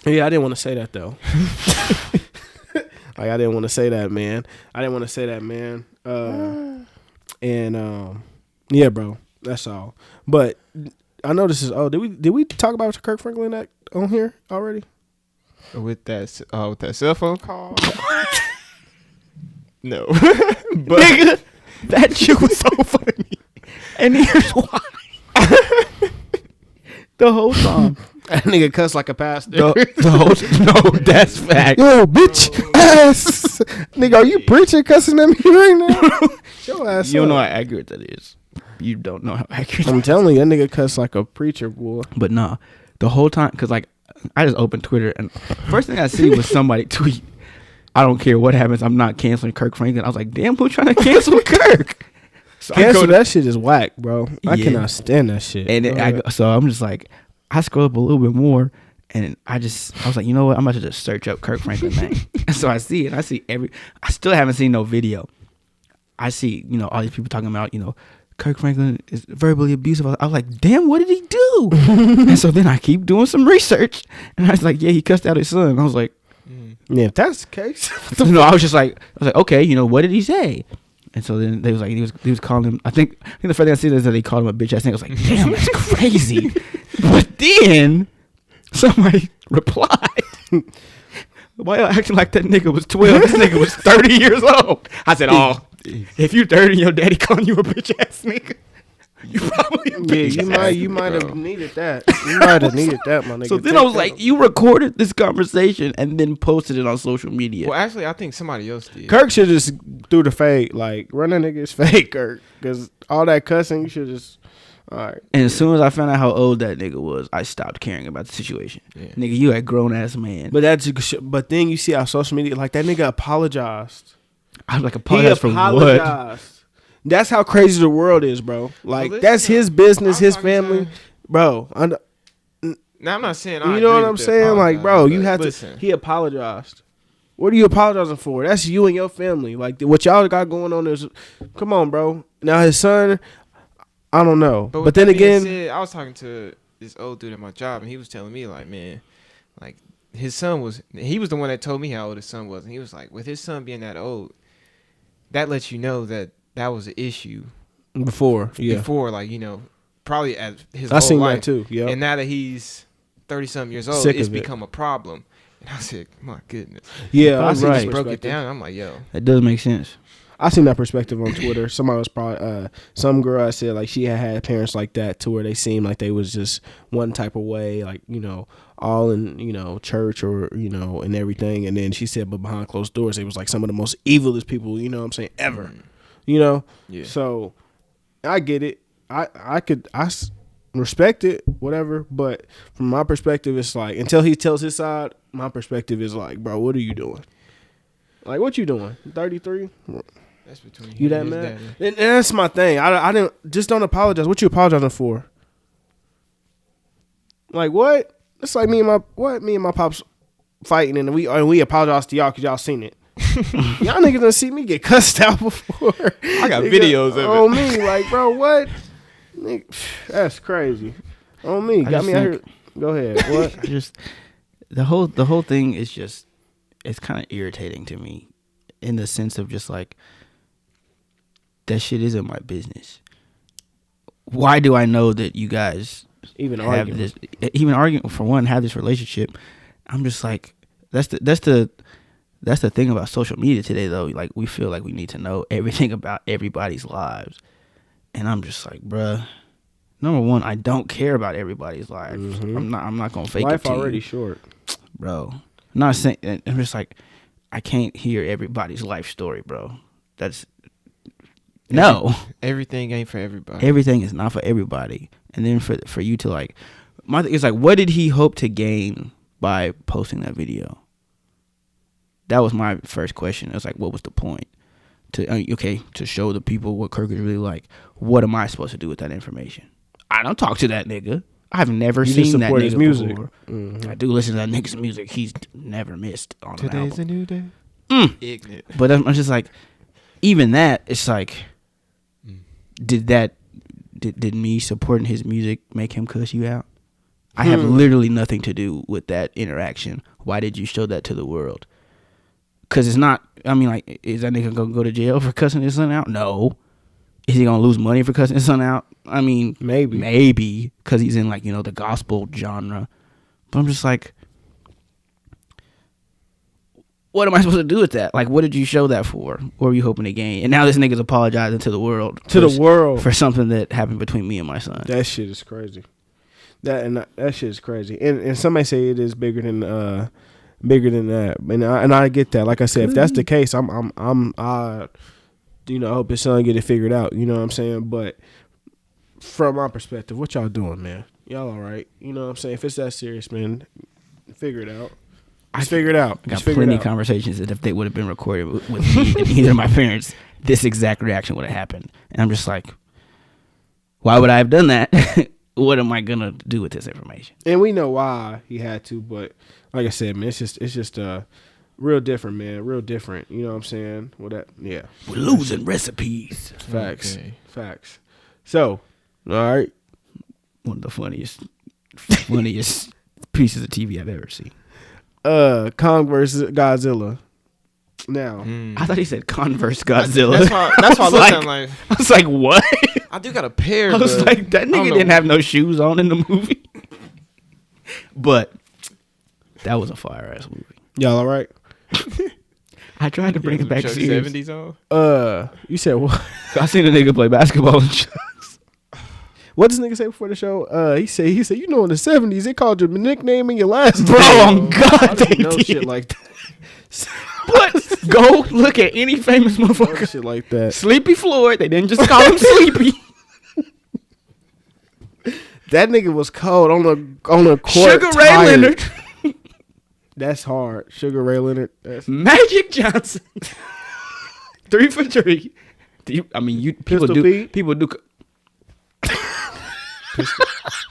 Speaker 1: Yeah, I didn't want to say that, though. Like, I didn't want to say that, man. Yeah, bro. That's all. But I know this is. Oh, did we talk about Kirk Franklin act on here already?
Speaker 2: With that cell phone call? No. But
Speaker 3: Nigga, that shit was so funny. And here's why. The whole time.
Speaker 1: That nigga cuss like a pastor.
Speaker 3: No, that's fact.
Speaker 1: Yo, bitch ass. Nigga, are you preaching cussing at me right now? Your ass
Speaker 3: You don't
Speaker 1: up.
Speaker 3: know how accurate that is. You don't know how accurate
Speaker 1: I'm telling you, that nigga cuss like a preacher, boy.
Speaker 3: But nah, the whole time, because like, I just opened Twitter and first thing I see was somebody tweet, I don't care what happens, I'm not canceling Kirk Franklin. I was like, damn, who's trying to cancel Kirk? So
Speaker 1: Cancel that shit is whack, bro. I
Speaker 3: Yeah.
Speaker 1: cannot stand that shit.
Speaker 3: And so I'm just like, I scroll up a little bit more and I was like, you know what? I'm about to just search up Kirk Franklin name. And so I see it. I still haven't seen no video. I see, all these people talking about, Kirk Franklin is verbally abusive. I was like, damn, what did he do? And so then I keep doing some research. And I was like, yeah, he cussed out his son. I was like,
Speaker 1: yeah, if that's the case.
Speaker 3: I was just like, okay, what did he say? And so then they was like, he was calling him. I think the first thing I see is that they called him a bitch ass nigga. I was like, damn, that's crazy. But then somebody replied, why y'all acting like that nigga was 12? This nigga was 30 years old. I said, oh, if you 30 and your daddy calling you a bitch ass nigga, you probably a bitch
Speaker 1: you might have needed that. You might have needed that, my nigga.
Speaker 3: So then I was like, you recorded this conversation and then posted it on social media.
Speaker 2: Well, actually, I think somebody else did.
Speaker 1: Kirk should just do the fade, like run that nigga's fade, Kirk, because all that cussing, you should just. All right.
Speaker 3: And as soon as I found out how old that nigga was, I stopped caring about the situation. Yeah. Nigga, you a grown ass man.
Speaker 1: But then you see how social media, like that nigga apologized.
Speaker 3: I was like, apologize for what?
Speaker 1: That's how crazy the world is, bro. Like that's his business, his family, bro.
Speaker 2: Now I'm not saying
Speaker 1: you know what I'm saying, like, bro, you have to. He apologized. What are you apologizing for? That's you and your family. Like what y'all got going on is, come on, bro. Now his son. I don't know. But then again,
Speaker 2: I was talking to this old dude at my job, and he was telling me, like, man, like, his son was, he was the one that told me how old his son was. And he was like, with his son being that old, that lets you know that was an issue.
Speaker 1: Before,
Speaker 2: like, you know, probably at his
Speaker 1: I seen
Speaker 2: life.
Speaker 1: that too, yeah.
Speaker 2: And now that he's 30-something years old, it's become a problem. And I said, my goodness.
Speaker 1: Yeah,
Speaker 2: I just broke it down. I'm like, yo.
Speaker 3: That does make sense.
Speaker 1: I seen that perspective on Twitter. Somebody was probably some girl I said like she had parents like that to where they seemed like they was just one type of way, like, you know, all in, you know, church or, you know, and everything. And then she said, but behind closed doors, they was like some of the most evilest people, you know what I'm saying, ever. You know? Yeah. So I get it. I respect it, whatever. But from my perspective, it's like until he tells his side, my perspective is like, bro, what are you doing? Like, what you doing? 33?
Speaker 2: That's between
Speaker 1: you that mad? And that's my thing. I didn't just don't apologize. What you apologizing for? Like what? It's like me and my pops fighting and we apologize to y'all because y'all seen it. Y'all niggas done see me get cussed out before.
Speaker 2: I got videos of it
Speaker 1: on me. Like, bro, what? Nigga, that's crazy. On me, got me out here. Go ahead. What?
Speaker 3: Just the whole thing is just it's kind of irritating to me in the sense of just like. That shit isn't my business. Why do I know that you guys
Speaker 1: even
Speaker 3: have this? Even arguing for one, have this relationship. I'm just like, that's the thing about social media today, though. Like we feel like we need to know everything about everybody's lives, and I'm just like, bruh. Number one, I don't care about everybody's lives. Mm-hmm. I'm not gonna fake
Speaker 1: life
Speaker 3: it to you.
Speaker 1: Life already short,
Speaker 3: bro. I'm not saying. I'm just like, I can't hear everybody's life story, bro. That's. No,
Speaker 2: everything ain't for everybody.
Speaker 3: Everything is not for everybody. And then for you to like, my thing is like, what did he hope to gain by posting that video? That was my first question. It was like, what was the point? To show the people what Kirk is really like. What am I supposed to do with that information? I don't talk to that nigga. I've never seen that nigga
Speaker 1: his music.
Speaker 3: Before. Mm-hmm. I do listen to that nigga's music. He's never missed on
Speaker 2: Today's
Speaker 3: an album.
Speaker 2: A new day.
Speaker 3: Ignorant. But I'm just like, even that, it's like. Did me supporting his music make him cuss you out? I have literally nothing to do with that interaction. Why did you show that to the world? Because it's not, I mean, like, is that nigga gonna go to jail for cussing his son out? No. Is he gonna lose money for cussing his son out? I mean, maybe because he's in, like, you know, the gospel genre. But I'm just like, what am I supposed to do with that? Like, what did you show that for? What were you hoping to gain? And now this nigga's apologizing to the world. For something that happened between me and my son.
Speaker 1: That shit is crazy. That shit is crazy. And somebody say it is bigger than that. And I get that. Like I said, if that's the case, I hope his son get it figured out. You know what I'm saying? But from my perspective, what y'all doing, man? Y'all all right? You know what I'm saying? If it's that serious, man, figure it out. Just figure it out.
Speaker 3: I got plenty of conversations that if they would have been recorded with me and either of my parents, this exact reaction would have happened. And I'm just like, why would I have done that? What am I gonna do with this information?
Speaker 1: And we know why he had to, but like I said, man, it's just real different, man. Real different. You know what I'm saying? We're
Speaker 3: losing recipes.
Speaker 1: Facts. Okay. Facts. So, all right.
Speaker 3: One of the funniest pieces of TV I've ever seen.
Speaker 1: Kong versus Godzilla. Now,
Speaker 3: I thought he said Converse Godzilla.
Speaker 2: That's why I looked at him like.
Speaker 3: I was like, what?
Speaker 2: I do got a pair.
Speaker 3: I was like, that nigga didn't have no shoes on in the movie. But that was a fire ass movie.
Speaker 1: y'all all right?
Speaker 2: I tried to bring it back to 70s on.
Speaker 1: You said what?
Speaker 3: I seen a nigga play basketball in Chucks.
Speaker 1: What does nigga say before the show? He said, you know, in the 70s they called your nickname and your last name.
Speaker 3: Bro, on God, they
Speaker 1: no
Speaker 3: did.
Speaker 1: shit like that.
Speaker 3: What? Go look at any famous
Speaker 1: No
Speaker 3: motherfucker.
Speaker 1: shit like that.
Speaker 3: Sleepy Floyd. They didn't just call him Sleepy.
Speaker 1: That nigga was cold on the court.
Speaker 3: Sugar Ray
Speaker 1: tired.
Speaker 3: Leonard.
Speaker 1: That's hard. Sugar Ray Leonard. That's
Speaker 3: Magic Johnson. 3 for 3. People
Speaker 1: Pistol
Speaker 3: do.
Speaker 1: Pete?
Speaker 3: People do.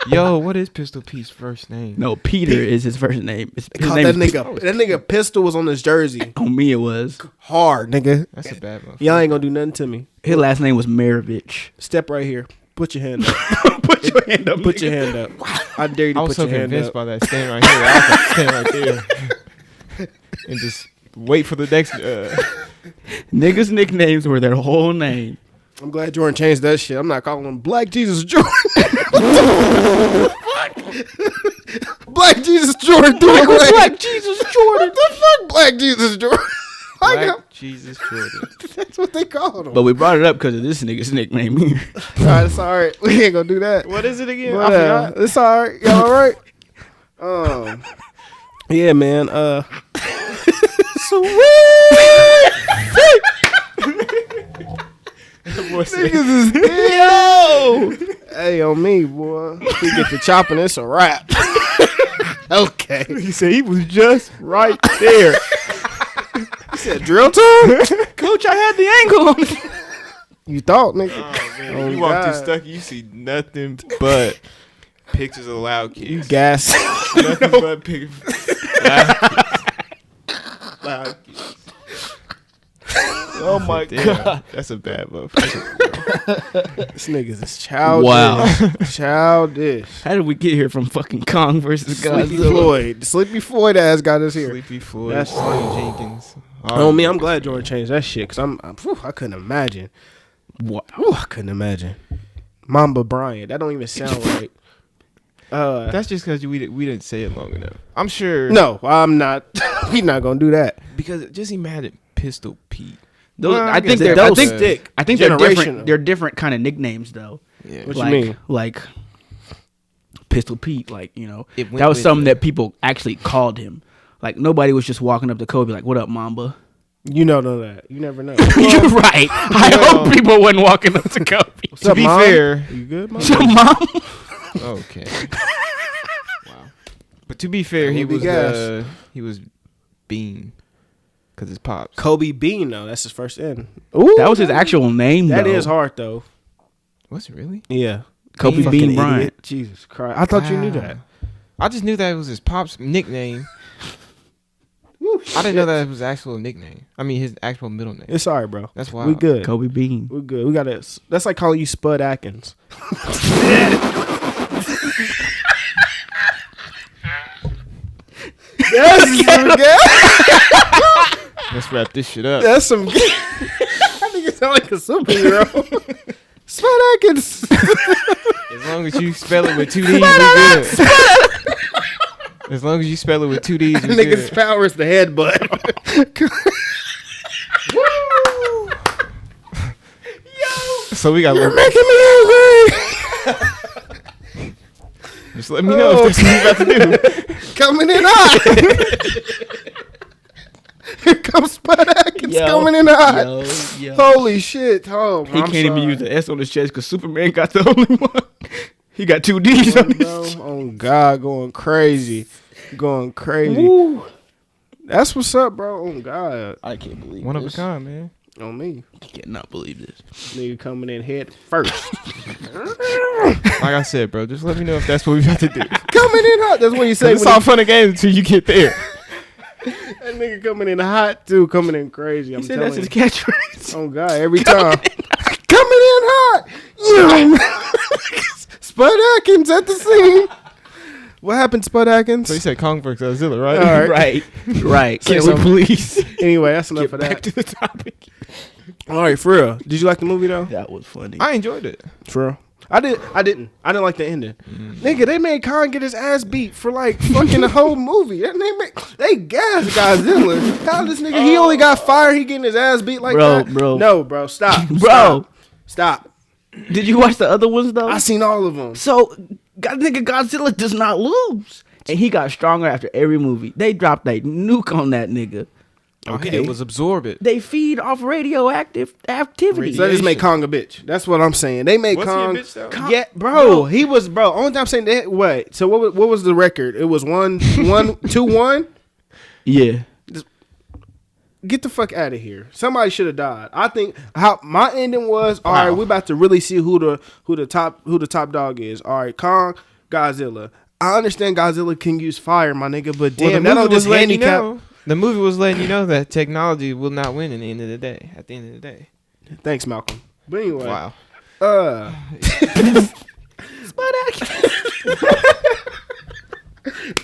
Speaker 2: Yo, what is Pistol Pete's first name?
Speaker 3: No, Peter is his first name. His
Speaker 1: called
Speaker 3: name
Speaker 1: that
Speaker 3: is
Speaker 1: nigga. That nigga pistol was on his jersey.
Speaker 3: On me, it was.
Speaker 1: Hard, nigga.
Speaker 2: That's a bad one.
Speaker 1: Y'all ain't gonna do nothing to me.
Speaker 3: His last name was Maravich.
Speaker 1: Step right here. Put your hand up.
Speaker 3: Put your hand up.
Speaker 1: Put
Speaker 3: nigga.
Speaker 1: your hand up. I dare you to
Speaker 2: I was
Speaker 1: put
Speaker 2: so
Speaker 1: your hand
Speaker 2: convinced
Speaker 1: up.
Speaker 2: by that. Stand right here. I was like, stand right there. And just wait for the next.
Speaker 3: Niggas' nicknames were their whole name.
Speaker 1: I'm glad Jordan changed that shit. I'm not calling him Black Jesus Jordan. Black Jesus Jordan.
Speaker 3: Black Jesus Jordan.
Speaker 1: What the fuck, Black Jesus Jordan?
Speaker 2: Black Jesus Jordan.
Speaker 1: That's what they called him.
Speaker 3: But we brought it up because of this nigga's nickname here.
Speaker 1: All right, it's all right. We ain't gonna do that.
Speaker 2: What is it again?
Speaker 1: But,
Speaker 2: I forgot.
Speaker 1: it's all right. Y'all all right? Yeah, man. Niggas is yo. Hey, on me, boy. If we get to chopping, it's a wrap. Okay.
Speaker 2: He said he was just right there.
Speaker 1: You said drill time?
Speaker 3: Coach, I had the angle on it.
Speaker 1: You thought, nigga.
Speaker 2: Oh, man.
Speaker 1: Oh,
Speaker 2: you walk through
Speaker 1: God.
Speaker 2: Stucky, you see nothing but pictures of Loudkicks.
Speaker 1: Gas.
Speaker 2: Nothing but pictures. Loudkicks.
Speaker 3: Oh my
Speaker 2: Damn, that's a bad motherfucker.
Speaker 1: This niggas is childish.
Speaker 3: Wow.
Speaker 1: Childish.
Speaker 3: How did we get here from fucking Kong versus
Speaker 1: Sleepy
Speaker 3: Godzilla?
Speaker 1: Floyd. Sleepy Floyd ass got us here.
Speaker 2: Sleepy Floyd.
Speaker 1: That's-
Speaker 2: Slane Jenkins.
Speaker 1: On me, I'm glad Jordan changed that shit because I couldn't imagine.
Speaker 3: What?
Speaker 1: I couldn't imagine. Mamba Bryant. That don't even sound right.
Speaker 2: That's just because we didn't say it long enough. I'm sure.
Speaker 1: No, I'm not. We not gonna do that.
Speaker 2: Because just imagine Pistol Pete.
Speaker 3: Those,
Speaker 2: Well,
Speaker 3: I
Speaker 2: I
Speaker 3: think
Speaker 2: guess
Speaker 3: they're.
Speaker 2: that
Speaker 3: I
Speaker 2: was
Speaker 3: think,
Speaker 2: stick.
Speaker 3: I think they're
Speaker 1: Generational.
Speaker 3: different. They're different kind of nicknames though.
Speaker 2: Yeah.
Speaker 1: What
Speaker 3: like,
Speaker 1: you mean?
Speaker 3: Like Pistol Pete. Like
Speaker 2: It went
Speaker 3: that was
Speaker 2: with
Speaker 3: something
Speaker 2: it.
Speaker 3: that people actually called him. Like nobody was just walking up to Kobe like, "What up, Mamba?"
Speaker 1: You know none of that. You never know.
Speaker 3: You're right. I hope people wasn't walking up to Kobe.
Speaker 2: To be fair,
Speaker 1: you good, Mom?
Speaker 3: Your mom.
Speaker 2: okay. Wow. But to be fair, he
Speaker 1: Kobe
Speaker 2: was
Speaker 1: Gas.
Speaker 2: he was Bean because his pops.
Speaker 1: Kobe Bean, though. That's his first N. Ooh,
Speaker 3: That was his actual name.
Speaker 1: That
Speaker 3: though.
Speaker 1: is hard, though.
Speaker 2: Was it really?
Speaker 1: Yeah.
Speaker 3: Kobe
Speaker 1: Fucking
Speaker 3: Bean
Speaker 1: idiot.
Speaker 3: Bryant.
Speaker 1: Jesus Christ. I thought you knew
Speaker 2: Wow.
Speaker 1: that.
Speaker 2: I just knew that it was his pop's nickname. I didn't know that it was his actual nickname. I mean, his actual middle name.
Speaker 1: It's all right, bro.
Speaker 2: That's wild.
Speaker 1: We good.
Speaker 3: Kobe Bean.
Speaker 1: We good. We got to. That's like calling you Spudd Adkins.
Speaker 2: Let's wrap this shit up.
Speaker 1: That's some. I think it sound like a superhero. Spudd Atkins.
Speaker 2: As long as you spell it with 2 D's, you're good. As long as you spell it with 2 D's, you're
Speaker 1: Nigga's
Speaker 2: good.
Speaker 1: power is the headbutt.
Speaker 2: So we got.
Speaker 1: You're making me angry.
Speaker 2: Just let me know if that's what you about to do.
Speaker 1: Coming in hot. Here comes Spudd Atkins
Speaker 3: Yo,
Speaker 1: coming in hot.
Speaker 3: Yo.
Speaker 1: Holy shit. Oh,
Speaker 3: He can't even use the S on his chest because Superman got the only one. He got 2 D's on his chest.
Speaker 1: Oh, God. Going crazy. Going crazy.
Speaker 3: Woo.
Speaker 1: That's what's up, bro. Oh, God.
Speaker 3: I can't believe
Speaker 2: One of a
Speaker 3: this.
Speaker 2: kind, man.
Speaker 1: On me.
Speaker 3: I cannot believe this.
Speaker 1: Nigga coming in head first.
Speaker 2: Like I said, bro, just let me know if that's what we about to do.
Speaker 1: Coming in hot. That's what you say.
Speaker 2: It's
Speaker 1: When
Speaker 2: all fun and games until you get there.
Speaker 1: that nigga coming in hot, too. Coming in crazy. I'm
Speaker 3: He said
Speaker 1: telling
Speaker 3: that's
Speaker 1: you.
Speaker 3: his catchphrase.
Speaker 1: Oh, God. Every time. Coming in hot. Yeah. Spudd Atkins at the scene. What happened, Spudd Adkins?
Speaker 2: So you said Kong versus Godzilla, right?
Speaker 1: All right.
Speaker 3: Right.
Speaker 2: Can
Speaker 3: So
Speaker 2: we please
Speaker 1: Anyway, that's enough
Speaker 2: get
Speaker 1: of
Speaker 2: back
Speaker 1: that.
Speaker 2: to the topic?
Speaker 1: All right, for real. Did you like the movie though?
Speaker 3: that was funny.
Speaker 2: I enjoyed it.
Speaker 1: For real. I didn't like the ending. Nigga, they made Kong get his ass beat for like fucking the whole movie. They gassed Godzilla. How this nigga? He only got fired. He getting his ass beat like that.
Speaker 3: Bro.
Speaker 1: No, bro. Stop.
Speaker 3: Bro.
Speaker 1: Stop.
Speaker 3: Did you watch the other ones though?
Speaker 1: I seen all of them.
Speaker 3: So, nigga, Godzilla does not lose, and he got stronger after every movie. They dropped a nuke on that nigga.
Speaker 2: All he did was absorb it.
Speaker 3: They feed off radioactive activity.
Speaker 1: So they just made Kong a bitch. That's what I'm saying. They made
Speaker 2: Was
Speaker 1: Kong.
Speaker 2: he a bitch though?
Speaker 1: Yeah, bro. He was, bro. Only time I'm saying that. What? So what was the record? It was 2-1.
Speaker 3: Yeah.
Speaker 1: Get the fuck out of here. Somebody should have died. I think how my ending was. All right, we about to really see who the top dog is. All right, Kong, Godzilla. I understand Godzilla can use fire, my nigga, but damn, that don't just handicap.
Speaker 2: The movie was letting you know that technology will not win at the end of the day. At the end of the day.
Speaker 1: Thanks, Malcolm. But anyway,
Speaker 2: Wow.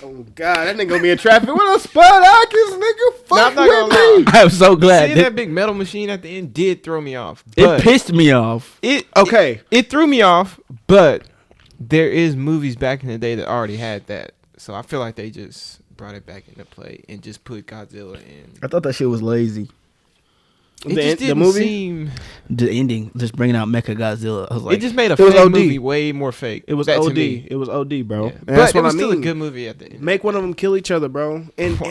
Speaker 1: Oh God, that nigga gonna be in traffic. What up, Spudd Adkins, nigga? Fuck
Speaker 2: I'm not
Speaker 1: with
Speaker 2: gonna
Speaker 1: me.
Speaker 2: lie.
Speaker 3: I'm so glad.
Speaker 2: Seeing that big metal machine at the end did throw me off.
Speaker 3: It
Speaker 2: But
Speaker 3: pissed me off.
Speaker 2: It threw me off, but there is movies back in the day that already had that. So I feel like they just brought it back into play and just put Godzilla in.
Speaker 3: I thought that shit was lazy.
Speaker 2: It
Speaker 1: The
Speaker 2: just didn't
Speaker 1: movie?
Speaker 2: seem.
Speaker 3: The ending, just bringing out Mecha Godzilla. I was like,
Speaker 2: It just made a
Speaker 1: It was
Speaker 2: fake
Speaker 1: OD.
Speaker 2: movie way more fake.
Speaker 1: It was
Speaker 2: That to
Speaker 1: OD.
Speaker 2: me.
Speaker 1: It was OD, bro.
Speaker 2: Yeah.
Speaker 1: And
Speaker 2: But
Speaker 1: that's
Speaker 2: it
Speaker 1: what
Speaker 2: was
Speaker 1: I
Speaker 2: still
Speaker 1: mean.
Speaker 2: a good movie at the end.
Speaker 1: Make one of them kill each other, bro,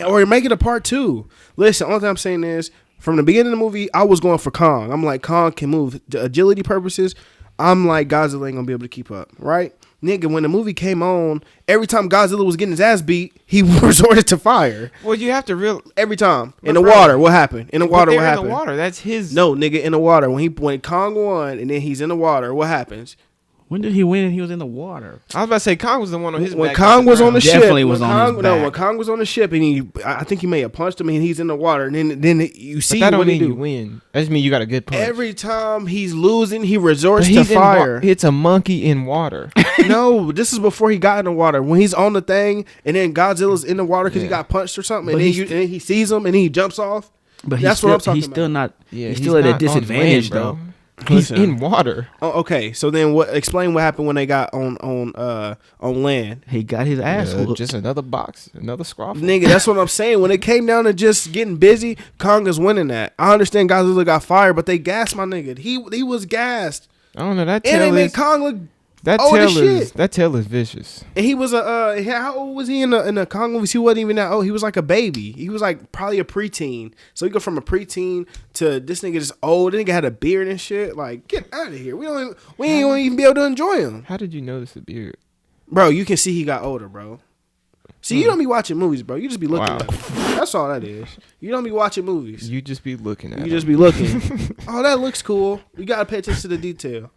Speaker 1: or make it a part 2. Listen, all I'm saying is, from the beginning of the movie, I was going for Kong. I'm like, Kong can move. The agility purposes, I'm like, Godzilla ain't gonna be able to keep up, right? Nigga, when the movie came on, every time Godzilla was getting his ass beat, he resorted to fire.
Speaker 2: Well, you have to
Speaker 1: Every time. In
Speaker 2: But
Speaker 1: the
Speaker 2: bro,
Speaker 1: water, what happened? In the water, what
Speaker 2: In
Speaker 1: happened?
Speaker 2: the water, that's his.
Speaker 1: No, nigga, in the water. When Kong won and then he's in the water, what happens?
Speaker 3: when did he win and he was in the water?
Speaker 2: I was about to say Kong was the one on his
Speaker 1: When
Speaker 2: back
Speaker 1: Kong was on the ship,
Speaker 3: Definitely was
Speaker 1: when
Speaker 3: on
Speaker 1: Kong,
Speaker 3: his
Speaker 1: no,
Speaker 3: back.
Speaker 1: when Kong was on the ship and I think he may have punched him and he's in the water and then you see
Speaker 2: But that don't
Speaker 1: what he
Speaker 2: mean you
Speaker 1: do.
Speaker 2: win. That just mean you got a good punch.
Speaker 1: Every time he's losing, he resorts
Speaker 2: But
Speaker 1: to
Speaker 2: he's in
Speaker 1: fire.
Speaker 2: it's a monkey in water.
Speaker 1: No, this is before he got in the water. When he's on the thing and then Godzilla's in the water because he got punched or something,
Speaker 3: But
Speaker 1: and then he sees him and he jumps off.
Speaker 3: But
Speaker 1: That's
Speaker 3: still,
Speaker 1: what I'm talking
Speaker 3: he's still
Speaker 1: about.
Speaker 3: not.
Speaker 2: Yeah,
Speaker 3: he's still at a
Speaker 2: not on
Speaker 3: disadvantage
Speaker 2: land, bro.
Speaker 3: though.
Speaker 2: He's
Speaker 1: Listen.
Speaker 2: in water.
Speaker 1: Oh, okay, so then explain what happened when they got on land.
Speaker 3: He got his ass whooped.
Speaker 2: Just another box, another scruffle.
Speaker 1: Nigga, that's what I'm saying. When it came down to just getting busy, Kong is winning that. I understand Godzilla got fired, but they gassed my nigga. He was gassed.
Speaker 2: I don't know that
Speaker 1: And they
Speaker 2: tail
Speaker 1: made
Speaker 2: is
Speaker 1: Kong look.
Speaker 2: that
Speaker 1: old as
Speaker 2: tail is
Speaker 1: shit.
Speaker 2: that tail is vicious.
Speaker 1: And he was how old was he in the Kong movies? He wasn't even that old. He was like a baby. He was like probably a preteen. So he go from a preteen to this nigga just old. This nigga had a beard and shit. Like, get out of here. We ain't gonna even be able to enjoy him,
Speaker 2: How did you notice the beard?
Speaker 1: bro. You can see he got older, bro. See, you don't be watching movies, bro. You just be looking
Speaker 2: Wow.
Speaker 1: at them. That's all that is. You don't be watching movies.
Speaker 2: You just be looking at
Speaker 1: You
Speaker 2: him.
Speaker 1: just be looking. Oh, that looks cool. You gotta pay attention to the detail.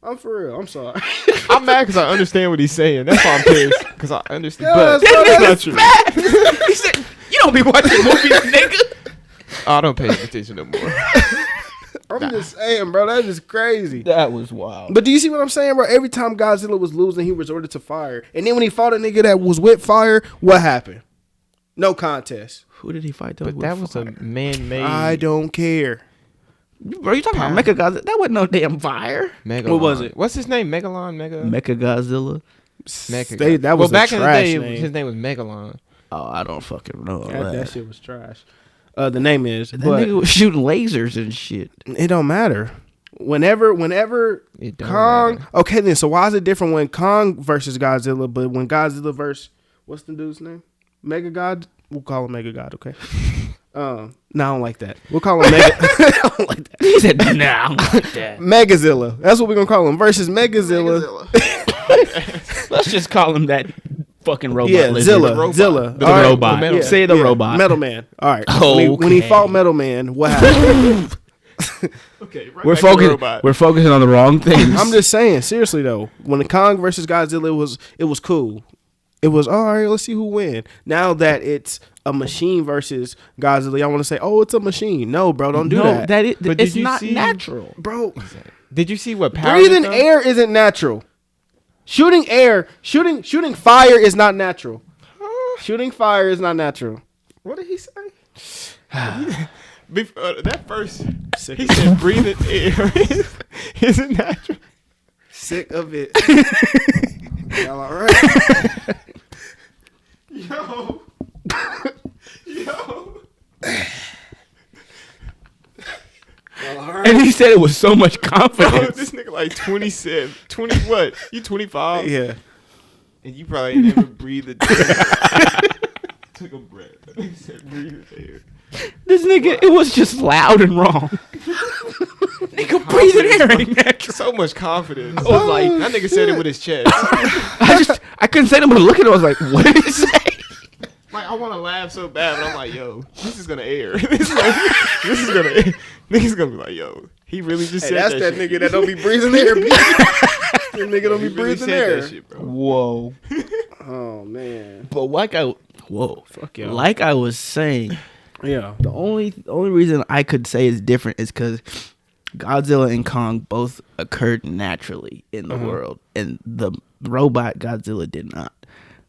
Speaker 1: I'm for real. I'm sorry.
Speaker 2: I'm mad because I understand what he's saying. That's why I'm pissed. Because I understand.
Speaker 1: Yeah,
Speaker 2: But
Speaker 1: that's
Speaker 2: that's not true.
Speaker 3: He said, "You don't be watching movies, nigga."
Speaker 2: I don't pay attention no more.
Speaker 1: I'm just saying, bro. That is crazy.
Speaker 3: That was wild.
Speaker 1: But do you see what I'm saying, bro? Every time Godzilla was losing, he resorted to fire. And then when he fought a nigga that was with fire, what happened? No contest.
Speaker 3: Who did he fight though?
Speaker 2: But that was a man-made.
Speaker 1: I don't care.
Speaker 3: Bro, you talking about Mecha Godzilla? That wasn't no damn fire.
Speaker 2: Megalon.
Speaker 1: What was it?
Speaker 2: What's his name? Megalon?
Speaker 3: Mecha Godzilla.
Speaker 1: That was
Speaker 2: back
Speaker 1: a
Speaker 2: in the
Speaker 1: trash
Speaker 2: day,
Speaker 1: name.
Speaker 2: his name was Megalon.
Speaker 3: Oh, I don't fucking know.
Speaker 1: That shit was trash. The name is,
Speaker 3: That
Speaker 1: but
Speaker 3: nigga was shooting lasers and shit.
Speaker 1: it don't matter. Whenever
Speaker 2: It don't
Speaker 1: Kong.
Speaker 2: matter.
Speaker 1: Okay, then so why is it different when Kong versus Godzilla, but when Godzilla versus what's the dude's name? Mega God. We'll call him Mega God. Okay. No, I don't like that. We'll call him Mega. I don't like that.
Speaker 3: He said, "Nah, I don't like that."
Speaker 1: Megazilla. That's what we're gonna call him. Versus Megazilla.
Speaker 3: Let's just call him that fucking robot.
Speaker 1: Yeah,
Speaker 3: lizard.
Speaker 1: Zilla. Zilla.
Speaker 3: The
Speaker 1: All right.
Speaker 3: robot.
Speaker 2: The metal-
Speaker 3: Say the robot.
Speaker 1: Metal Man. All right. When he
Speaker 3: Okay.
Speaker 1: fought Metal Man, what happened?
Speaker 2: Okay, right
Speaker 3: We're focusing on the wrong things.
Speaker 1: I'm just saying, seriously though, when the Kong versus Godzilla it was cool. It was all right. Let's see who win. Now that it's a machine versus Godzilla, y'all want to say, "Oh, it's a machine." No, bro, don't do that.
Speaker 2: But
Speaker 3: it's
Speaker 2: did you
Speaker 3: not
Speaker 2: see-
Speaker 3: natural.
Speaker 1: Bro,
Speaker 2: Did you see what power?
Speaker 1: breathing air isn't natural. Shooting fire is not natural. Shooting fire is not natural.
Speaker 2: What did he say? Before, that first, he said breathing air isn't natural.
Speaker 1: Sick of it. Y'all all right? Yo.
Speaker 3: And he said it with so much confidence.
Speaker 2: This nigga like 27. 20 what? You 25?
Speaker 1: Yeah.
Speaker 2: And you probably ain't never breathed a day. Took a breath. He said breathing air.
Speaker 3: This nigga, it was just loud and wrong. Nigga, breathing air ain't natural.
Speaker 2: So much confidence.
Speaker 3: I was like,
Speaker 2: that nigga said it with his chest.
Speaker 3: I couldn't say that, but look at it. I was like, what did he say?
Speaker 2: Like, I want to laugh so bad, but I'm like, yo, this is gonna air. This is gonna air. Niggas gonna be like, yo, he really just said
Speaker 1: that's that nigga that don't be breathing air. That nigga don't be breathing air.
Speaker 2: That shit, bro.
Speaker 3: Whoa.
Speaker 1: Oh man.
Speaker 3: But
Speaker 1: Fuck y'all.
Speaker 3: like I was saying,
Speaker 1: Yeah.
Speaker 3: the only reason I could say it's different is because Godzilla and Kong both occurred naturally in the world, and the robot Godzilla did not.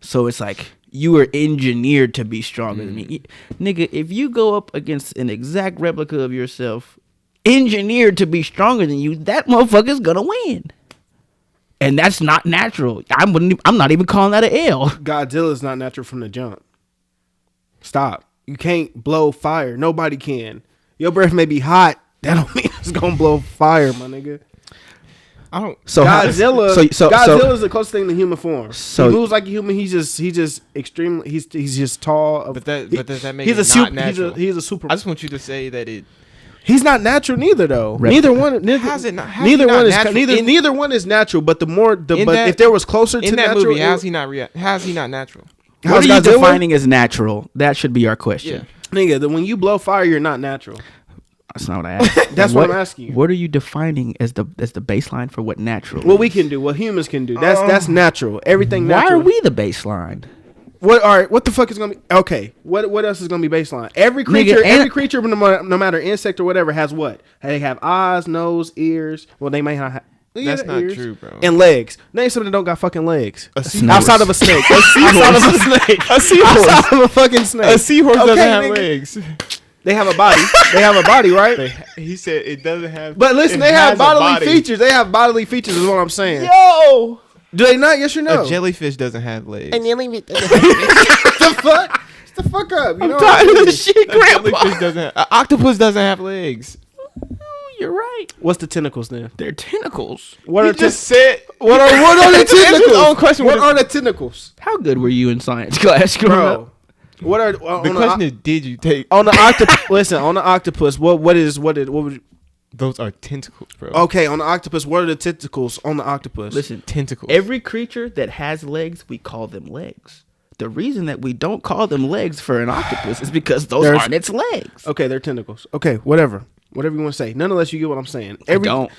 Speaker 3: So it's like you were engineered to be stronger than me. Nigga, if you go up against an exact replica of yourself, engineered to be stronger than you, that motherfucker's gonna win. And that's not natural. I'm not even calling that an L.
Speaker 1: Godzilla's not natural from the jump. Stop. You can't blow fire. Nobody can. Your breath may be hot. That don't mean it's gonna blow fire, my nigga.
Speaker 2: I don't.
Speaker 3: So
Speaker 1: Godzilla. Godzilla is the closest thing to human form.
Speaker 3: So
Speaker 1: he moves like a human. He's just extremely. He's just tall.
Speaker 2: But does that make
Speaker 1: he's
Speaker 2: it
Speaker 1: a
Speaker 2: not
Speaker 1: super,
Speaker 2: natural?
Speaker 1: He's a super.
Speaker 2: I just want you to say that it.
Speaker 1: He's not natural neither though.
Speaker 3: Replicate.
Speaker 2: How's it not?
Speaker 1: Neither one is natural. But if there was closer to
Speaker 2: in that
Speaker 1: natural,
Speaker 2: movie, how's he not natural?
Speaker 3: what are you
Speaker 1: Godzilla?
Speaker 3: defining as natural? That should be our question.
Speaker 2: Yeah.
Speaker 1: Nigga, when you blow fire, you're not natural.
Speaker 3: That's not what I asked.
Speaker 1: That's what I'm asking you.
Speaker 3: What are you defining as the baseline for what natural?
Speaker 1: What we can do, what humans can do. That's natural. Everything
Speaker 3: Why
Speaker 1: natural.
Speaker 3: are we the baseline?
Speaker 1: What? All right. What the fuck is gonna be? Okay. What else is gonna be baseline? Every creature, no matter insect or whatever, has what? They have eyes, nose, ears. Well, they may not have.
Speaker 2: That's not
Speaker 1: ears.
Speaker 2: true, bro.
Speaker 1: And legs. Name something that don't got fucking legs.
Speaker 3: Outside
Speaker 1: of a snake. Outside of a snake.
Speaker 2: A seahorse.
Speaker 1: Outside of a fucking snake.
Speaker 2: A seahorse doesn't have
Speaker 1: nigga.
Speaker 2: legs.
Speaker 1: They have a body. They have a body, right?
Speaker 2: He said it doesn't have.
Speaker 1: But listen,
Speaker 2: it
Speaker 1: they have
Speaker 2: has a
Speaker 1: bodily
Speaker 2: body.
Speaker 1: features. They have bodily features, is what I'm saying.
Speaker 3: Yo,
Speaker 1: Do they not? Yes or no?
Speaker 2: A jellyfish doesn't have legs.
Speaker 1: the fuck? Shut the fuck up. You know
Speaker 3: tired
Speaker 1: what I
Speaker 3: of
Speaker 1: mean?
Speaker 3: this shit,
Speaker 2: A
Speaker 3: Grandpa.
Speaker 2: jellyfish doesn't. An octopus doesn't have legs.
Speaker 3: You're right.
Speaker 1: What's the tentacles then?
Speaker 3: They're tentacles.
Speaker 1: What
Speaker 2: He
Speaker 1: are
Speaker 2: just said.
Speaker 1: what are the
Speaker 2: Answer his
Speaker 1: tentacles?
Speaker 2: own question
Speaker 1: What
Speaker 2: with
Speaker 1: are the tentacles,
Speaker 3: How good were you in science class, growing
Speaker 1: bro?
Speaker 3: up?
Speaker 1: What are
Speaker 2: The question is, did you take?
Speaker 1: on the octopus? Listen, on the octopus, what would
Speaker 2: Those are tentacles, bro.
Speaker 1: okay, on the octopus, what are the tentacles on the octopus?
Speaker 3: Listen,
Speaker 2: Tentacles.
Speaker 3: every creature that has legs, we call them legs. The reason that we don't call them legs for an octopus is because those aren't its legs.
Speaker 1: Okay, they're tentacles. Okay, whatever you want to say. Nonetheless, you get what I'm saying.
Speaker 3: Don't.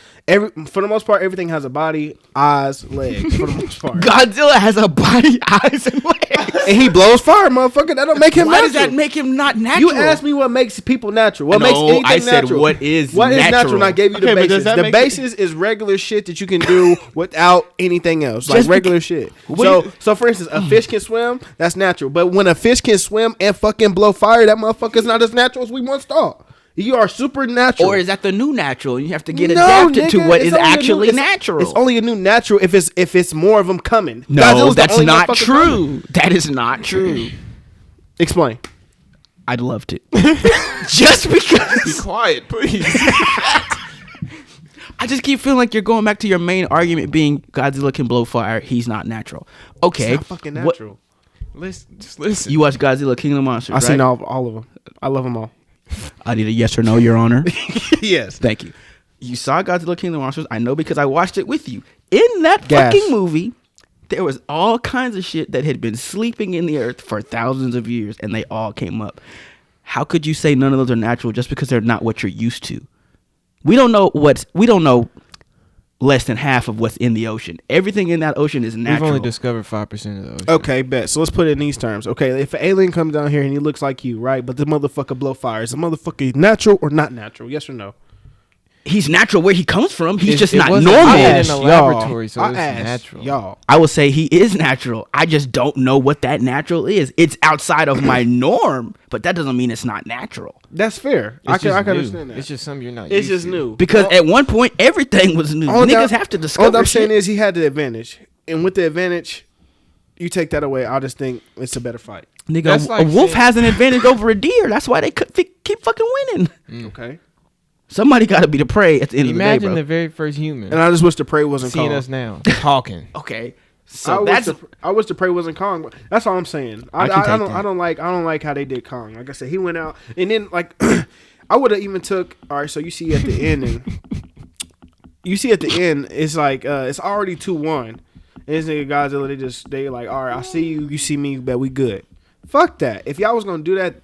Speaker 1: For the most part, everything has a body, eyes, legs. For the most part,
Speaker 3: Godzilla has a body, eyes, and legs.
Speaker 1: and he blows fire, motherfucker. That don't make him
Speaker 3: Why
Speaker 1: natural.
Speaker 3: does that make him not natural?
Speaker 1: You asked me what makes people natural. What
Speaker 3: No,
Speaker 1: makes anything
Speaker 3: I said
Speaker 1: natural?
Speaker 3: what is
Speaker 1: natural?
Speaker 3: natural?
Speaker 1: And I gave you
Speaker 2: Okay,
Speaker 1: the
Speaker 2: but does
Speaker 1: basis.
Speaker 2: that
Speaker 1: The
Speaker 2: make
Speaker 1: basis is regular shit that you can do without anything else, like
Speaker 3: Just
Speaker 1: regular shit.
Speaker 3: What
Speaker 1: So for instance, a fish can swim. That's natural. But when a fish can swim and fucking blow fire, that motherfucker's not as natural as we once thought. You are supernatural.
Speaker 3: Or is that the new natural? You have to get
Speaker 1: No,
Speaker 3: adapted to
Speaker 1: nigga,
Speaker 3: what
Speaker 1: it's
Speaker 3: is
Speaker 1: only a new-
Speaker 3: actually
Speaker 1: it's-
Speaker 3: natural.
Speaker 1: It's only a new natural if it's more of them coming.
Speaker 3: no,
Speaker 1: Godzilla's the
Speaker 3: that's
Speaker 1: only
Speaker 3: not
Speaker 1: motherfucker
Speaker 3: true.
Speaker 1: coming.
Speaker 3: That is not true.
Speaker 1: Explain.
Speaker 3: I'd love to. Just because.
Speaker 2: Be quiet, please.
Speaker 3: I just keep feeling like you're going back to your main argument being Godzilla can blow fire. He's not natural. Okay.
Speaker 1: It's not fucking natural.
Speaker 2: Just listen.
Speaker 3: You watch Godzilla King of the Monsters,
Speaker 1: I've
Speaker 3: right?
Speaker 1: seen all of them. I love them all.
Speaker 3: I need a yes or no, Your Honor.
Speaker 1: Yes.
Speaker 3: Thank you. You saw Godzilla King of the Monsters. I know because I watched it with you. In that
Speaker 1: Gas.
Speaker 3: fucking movie, there was all kinds of shit that had been sleeping in the earth for thousands of years, and they all came up. How could you say none of those are natural just because they're not what you're used to? We don't know less than half of what's in the ocean. Everything in that ocean is natural.
Speaker 2: We've only discovered 5% of the ocean.
Speaker 1: Okay, bet. So let's put it in these terms. Okay, if an alien comes down here and he looks like you, right? But the motherfucker blow fire, is the motherfucker natural or not natural? Yes or no?
Speaker 3: he's natural where he comes from. He's just
Speaker 2: It
Speaker 3: not
Speaker 2: wasn't
Speaker 3: normal.
Speaker 2: made in a laboratory, so
Speaker 1: I
Speaker 2: it's
Speaker 1: asked
Speaker 2: natural.
Speaker 1: y'all.
Speaker 3: I would say he is natural. I just don't know what that natural is. It's outside of my norm, but that doesn't mean it's not natural.
Speaker 1: That's fair. I
Speaker 2: It's
Speaker 1: can
Speaker 2: just new.
Speaker 1: understand that.
Speaker 2: It's just something you're not.
Speaker 1: It's
Speaker 2: used
Speaker 1: just
Speaker 2: to.
Speaker 1: new.
Speaker 3: Because at one point, everything was new. Niggas have to discover
Speaker 1: All I'm saying
Speaker 3: shit.
Speaker 1: is he had the advantage, and with the advantage, you take that away. I just think it's a better fight.
Speaker 3: Nigga,
Speaker 2: That's
Speaker 3: a
Speaker 2: like
Speaker 3: wolf
Speaker 2: saying-
Speaker 3: has an advantage over a deer. That's why they keep fucking winning.
Speaker 1: Okay.
Speaker 3: Somebody got to be the prey at the end
Speaker 2: Imagine
Speaker 3: of the
Speaker 2: the
Speaker 3: day,
Speaker 2: very first human
Speaker 1: And I just wish the prey wasn't
Speaker 2: seeing
Speaker 1: Kong.
Speaker 2: us now talking.
Speaker 3: bro. Okay,
Speaker 1: I
Speaker 3: so
Speaker 1: wish
Speaker 3: that's
Speaker 1: I wish the prey wasn't Kong. But that's all I'm saying.
Speaker 3: I can take that.
Speaker 1: I don't like how they did Kong. Like I said, he went out and then like I would have even took. All right, so you see at the end and you see at the end it's like it's already 2-1. And this nigga Godzilla, they like, all right, I see you, you see me, but we good. Fuck that. If y'all was gonna do that,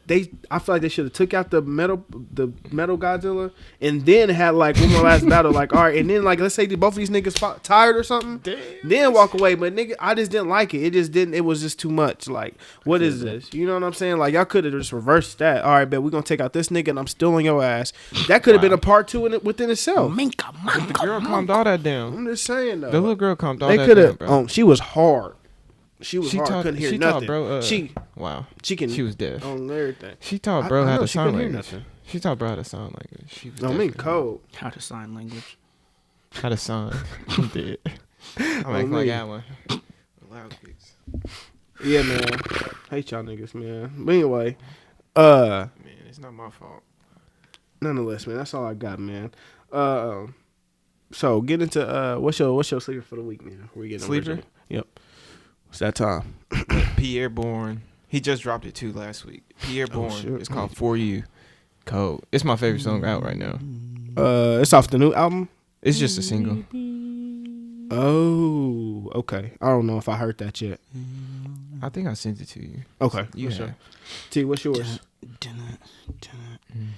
Speaker 1: I feel like they should have took out the metal Godzilla and then had like one more last battle. Like, all right, and then like let's say both of these niggas fought, tired or something, then walk away. But nigga, I just didn't like it. It just didn't. It was just too much. Like, what is this? You know what I'm saying? Like, y'all could have just reversed that. All right, bet we're gonna take out this nigga and I'm still on your ass. That could have been a part 2 in it within itself.
Speaker 2: The girl calmed all that down.
Speaker 1: I'm just saying though.
Speaker 2: The little girl calmed all
Speaker 1: They
Speaker 2: that
Speaker 1: could
Speaker 2: down,
Speaker 1: have.
Speaker 2: bro.
Speaker 1: She was hard. She was hard.
Speaker 2: taught,
Speaker 1: Couldn't hear
Speaker 2: she
Speaker 1: nothing.
Speaker 2: Taught bro,
Speaker 1: She can.
Speaker 2: She was deaf.
Speaker 1: On everything.
Speaker 2: She taught bro
Speaker 1: I
Speaker 2: how
Speaker 1: know
Speaker 2: to
Speaker 1: she
Speaker 2: sign
Speaker 1: couldn't hear
Speaker 2: language.
Speaker 1: nothing.
Speaker 2: She taught bro how to sign language. She was
Speaker 1: I
Speaker 2: deaf
Speaker 1: mean,
Speaker 2: and
Speaker 1: code.
Speaker 3: how to sign language.
Speaker 2: How to sign. I'm dead. I'm acting like I one. Loudkicks.
Speaker 1: Yeah, man. Hate y'all niggas, man. But anyway,
Speaker 2: Man, it's not my fault.
Speaker 1: nonetheless, man, that's all I got, man. So get into what's your sleeper for the week, man? We getting
Speaker 2: Sleeper?
Speaker 1: Yep. It's that time.
Speaker 2: Pierre Bourne. He just dropped it too last week. Pierre Bourne.
Speaker 1: shit.
Speaker 2: It's called For You. Cold. It's my favorite song out right now.
Speaker 1: It's off the new album.
Speaker 2: It's just a single.
Speaker 1: Oh, okay. I don't know if I heard that yet.
Speaker 2: I think I sent it to you.
Speaker 1: Okay.
Speaker 2: You
Speaker 1: What's
Speaker 2: have.
Speaker 1: your- T, what's yours?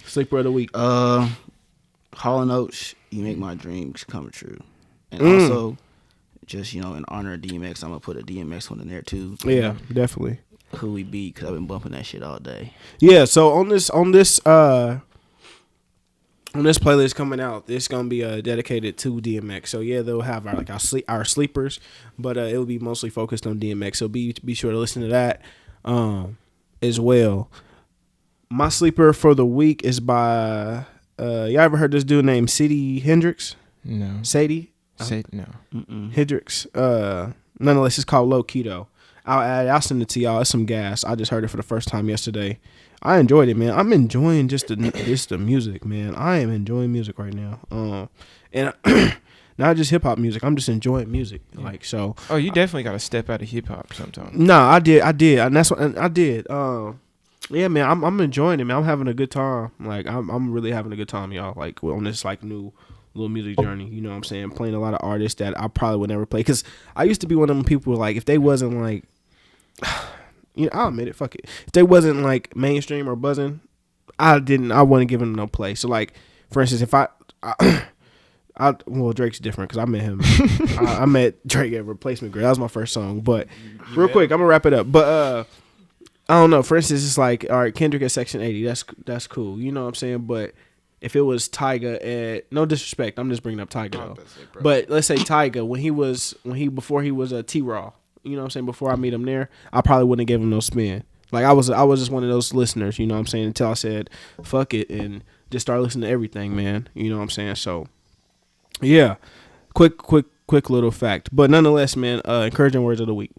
Speaker 1: Sleeper of the week.
Speaker 3: Hall & Oates, You Make My Dreams Come True. And also, just, in honor of DMX, I'm going to put a DMX one in there, too.
Speaker 1: Yeah, definitely.
Speaker 3: Who we beat, because I've been bumping that shit all day.
Speaker 1: Yeah, so on this playlist coming out, it's gonna be dedicated to DMX. So yeah, they'll have our sleepers, but it will be mostly focused on DMX. So be sure to listen to that as well. My sleeper for the week is by y'all ever heard this dude named Seddy Hendrix?
Speaker 2: No.
Speaker 1: Sadie
Speaker 2: Say no.
Speaker 1: Hendrix. Nonetheless, it's called Lowkey though. I'll send it to y'all. It's some gas. I just heard it for the first time yesterday. I enjoyed it, man. I'm enjoying just the music, man. I am enjoying music right now. And not just hip hop music. I'm just enjoying music, like so.
Speaker 2: Oh, you definitely got to step out of hip hop sometime.
Speaker 1: No, I did, and that's what I did. Yeah, man. I'm enjoying it, man. I'm having a good time. Like I'm really having a good time, y'all. Like on this like new little music journey. You know what I'm saying? Playing a lot of artists that I probably would never play. Because I used to be one of them people who, like if they wasn't like. I'll admit it. Fuck it. If they wasn't like mainstream or buzzing, I wouldn't give them no play. So like, for instance, if well, Drake's different because I met him. I met Drake at Replacement Girl. That was my first song. But real quick, I'm gonna wrap it up. But I don't know. For instance, it's like, all right, Kendrick at Section 80. That's cool. You know what I'm saying? But if it was Tyga at, no disrespect, I'm just bringing up Tyga though. But let's say Tyga before he was a T-Raw. You know what I'm saying? Before I meet him there, I probably wouldn't have given him no spin. Like I was just one of those listeners, you know what I'm saying, until I said, fuck it, and just start listening to everything, man. You know what I'm saying? So yeah. Quick little fact. But nonetheless, man, encouraging words of the week.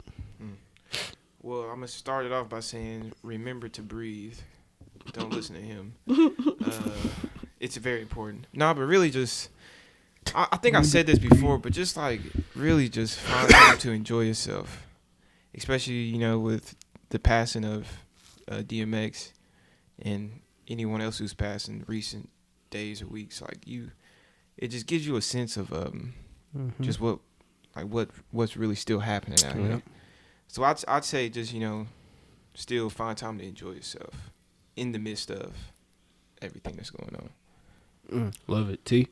Speaker 2: Well, I'm gonna start it off by saying, remember to breathe. Don't listen to him. It's very important. But really just I think I said this before, but just like really just find time to enjoy yourself, especially with the passing of DMX and anyone else who's passed in recent days or weeks. Like it just gives you a sense of just what's really still happening out here. So I'd say just still find time to enjoy yourself in the midst of everything that's going on.
Speaker 1: Love it. T.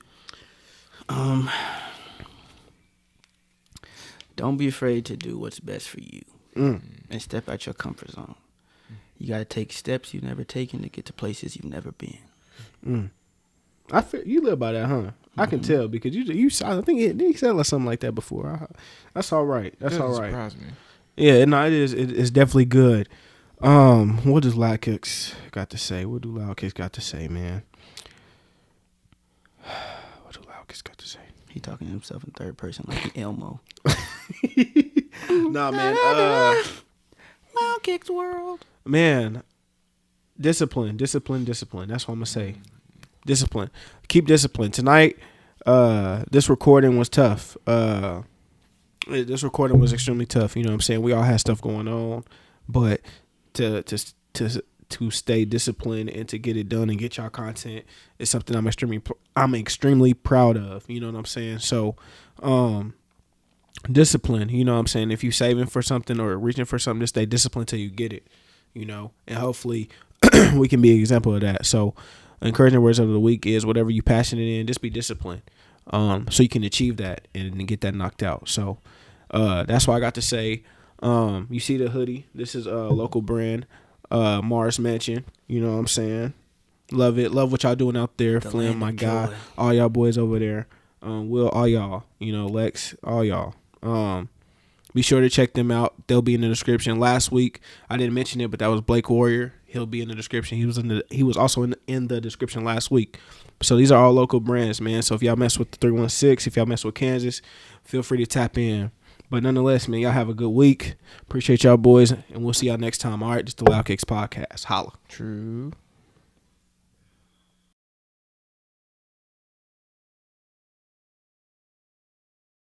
Speaker 3: Don't be afraid to do what's best for you and step out your comfort zone. You got to take steps you've never taken to get to places you've never been.
Speaker 1: I feel you live by that, huh? I can tell because you I think he said something like that before. That's all right. That's all right.
Speaker 2: Surprised me.
Speaker 1: Yeah, no, it is. It's definitely good. What does Loudkicks got to say? What do Loudkicks got to say, man? What do Loudkicks got to say?
Speaker 3: He talking to himself in third person like Elmo.
Speaker 1: Nah, man.
Speaker 3: Loudkicks world.
Speaker 1: Man, discipline. That's what I'm gonna say. Discipline. Keep discipline. Tonight, this recording was tough. This recording was extremely tough. You know what I'm saying? We all had stuff going on, but to stay disciplined and to get it done and get y'all content is something I'm extremely proud of. You know what I'm saying? So, discipline. You know what I'm saying? If you saving for something or reaching for something, just stay disciplined till you get it. You know, and hopefully we can be an example of that. So, encouraging words of the week is whatever you passionate in, just be disciplined. So you can achieve that and get that knocked out. So, that's why I got to say, you see the hoodie. This is a local brand, Mars Mansion. You know what I'm saying? Love it. Love what y'all doing out there. Flynn, my guy, all y'all boys over there. Will, all y'all, you know, Lex, all y'all. Be sure to check them out. They'll be in the description. Last week I didn't mention it, but that was Blake Warrior. He'll be in the description. He was also in the description last week. So these are all local brands, man. So if y'all mess with the 316, if y'all mess with Kansas, feel free to tap in. But nonetheless, man, y'all have a good week. Appreciate y'all boys, and we'll see y'all next time. All right, this is the Loudkicks podcast. Holla.
Speaker 2: True.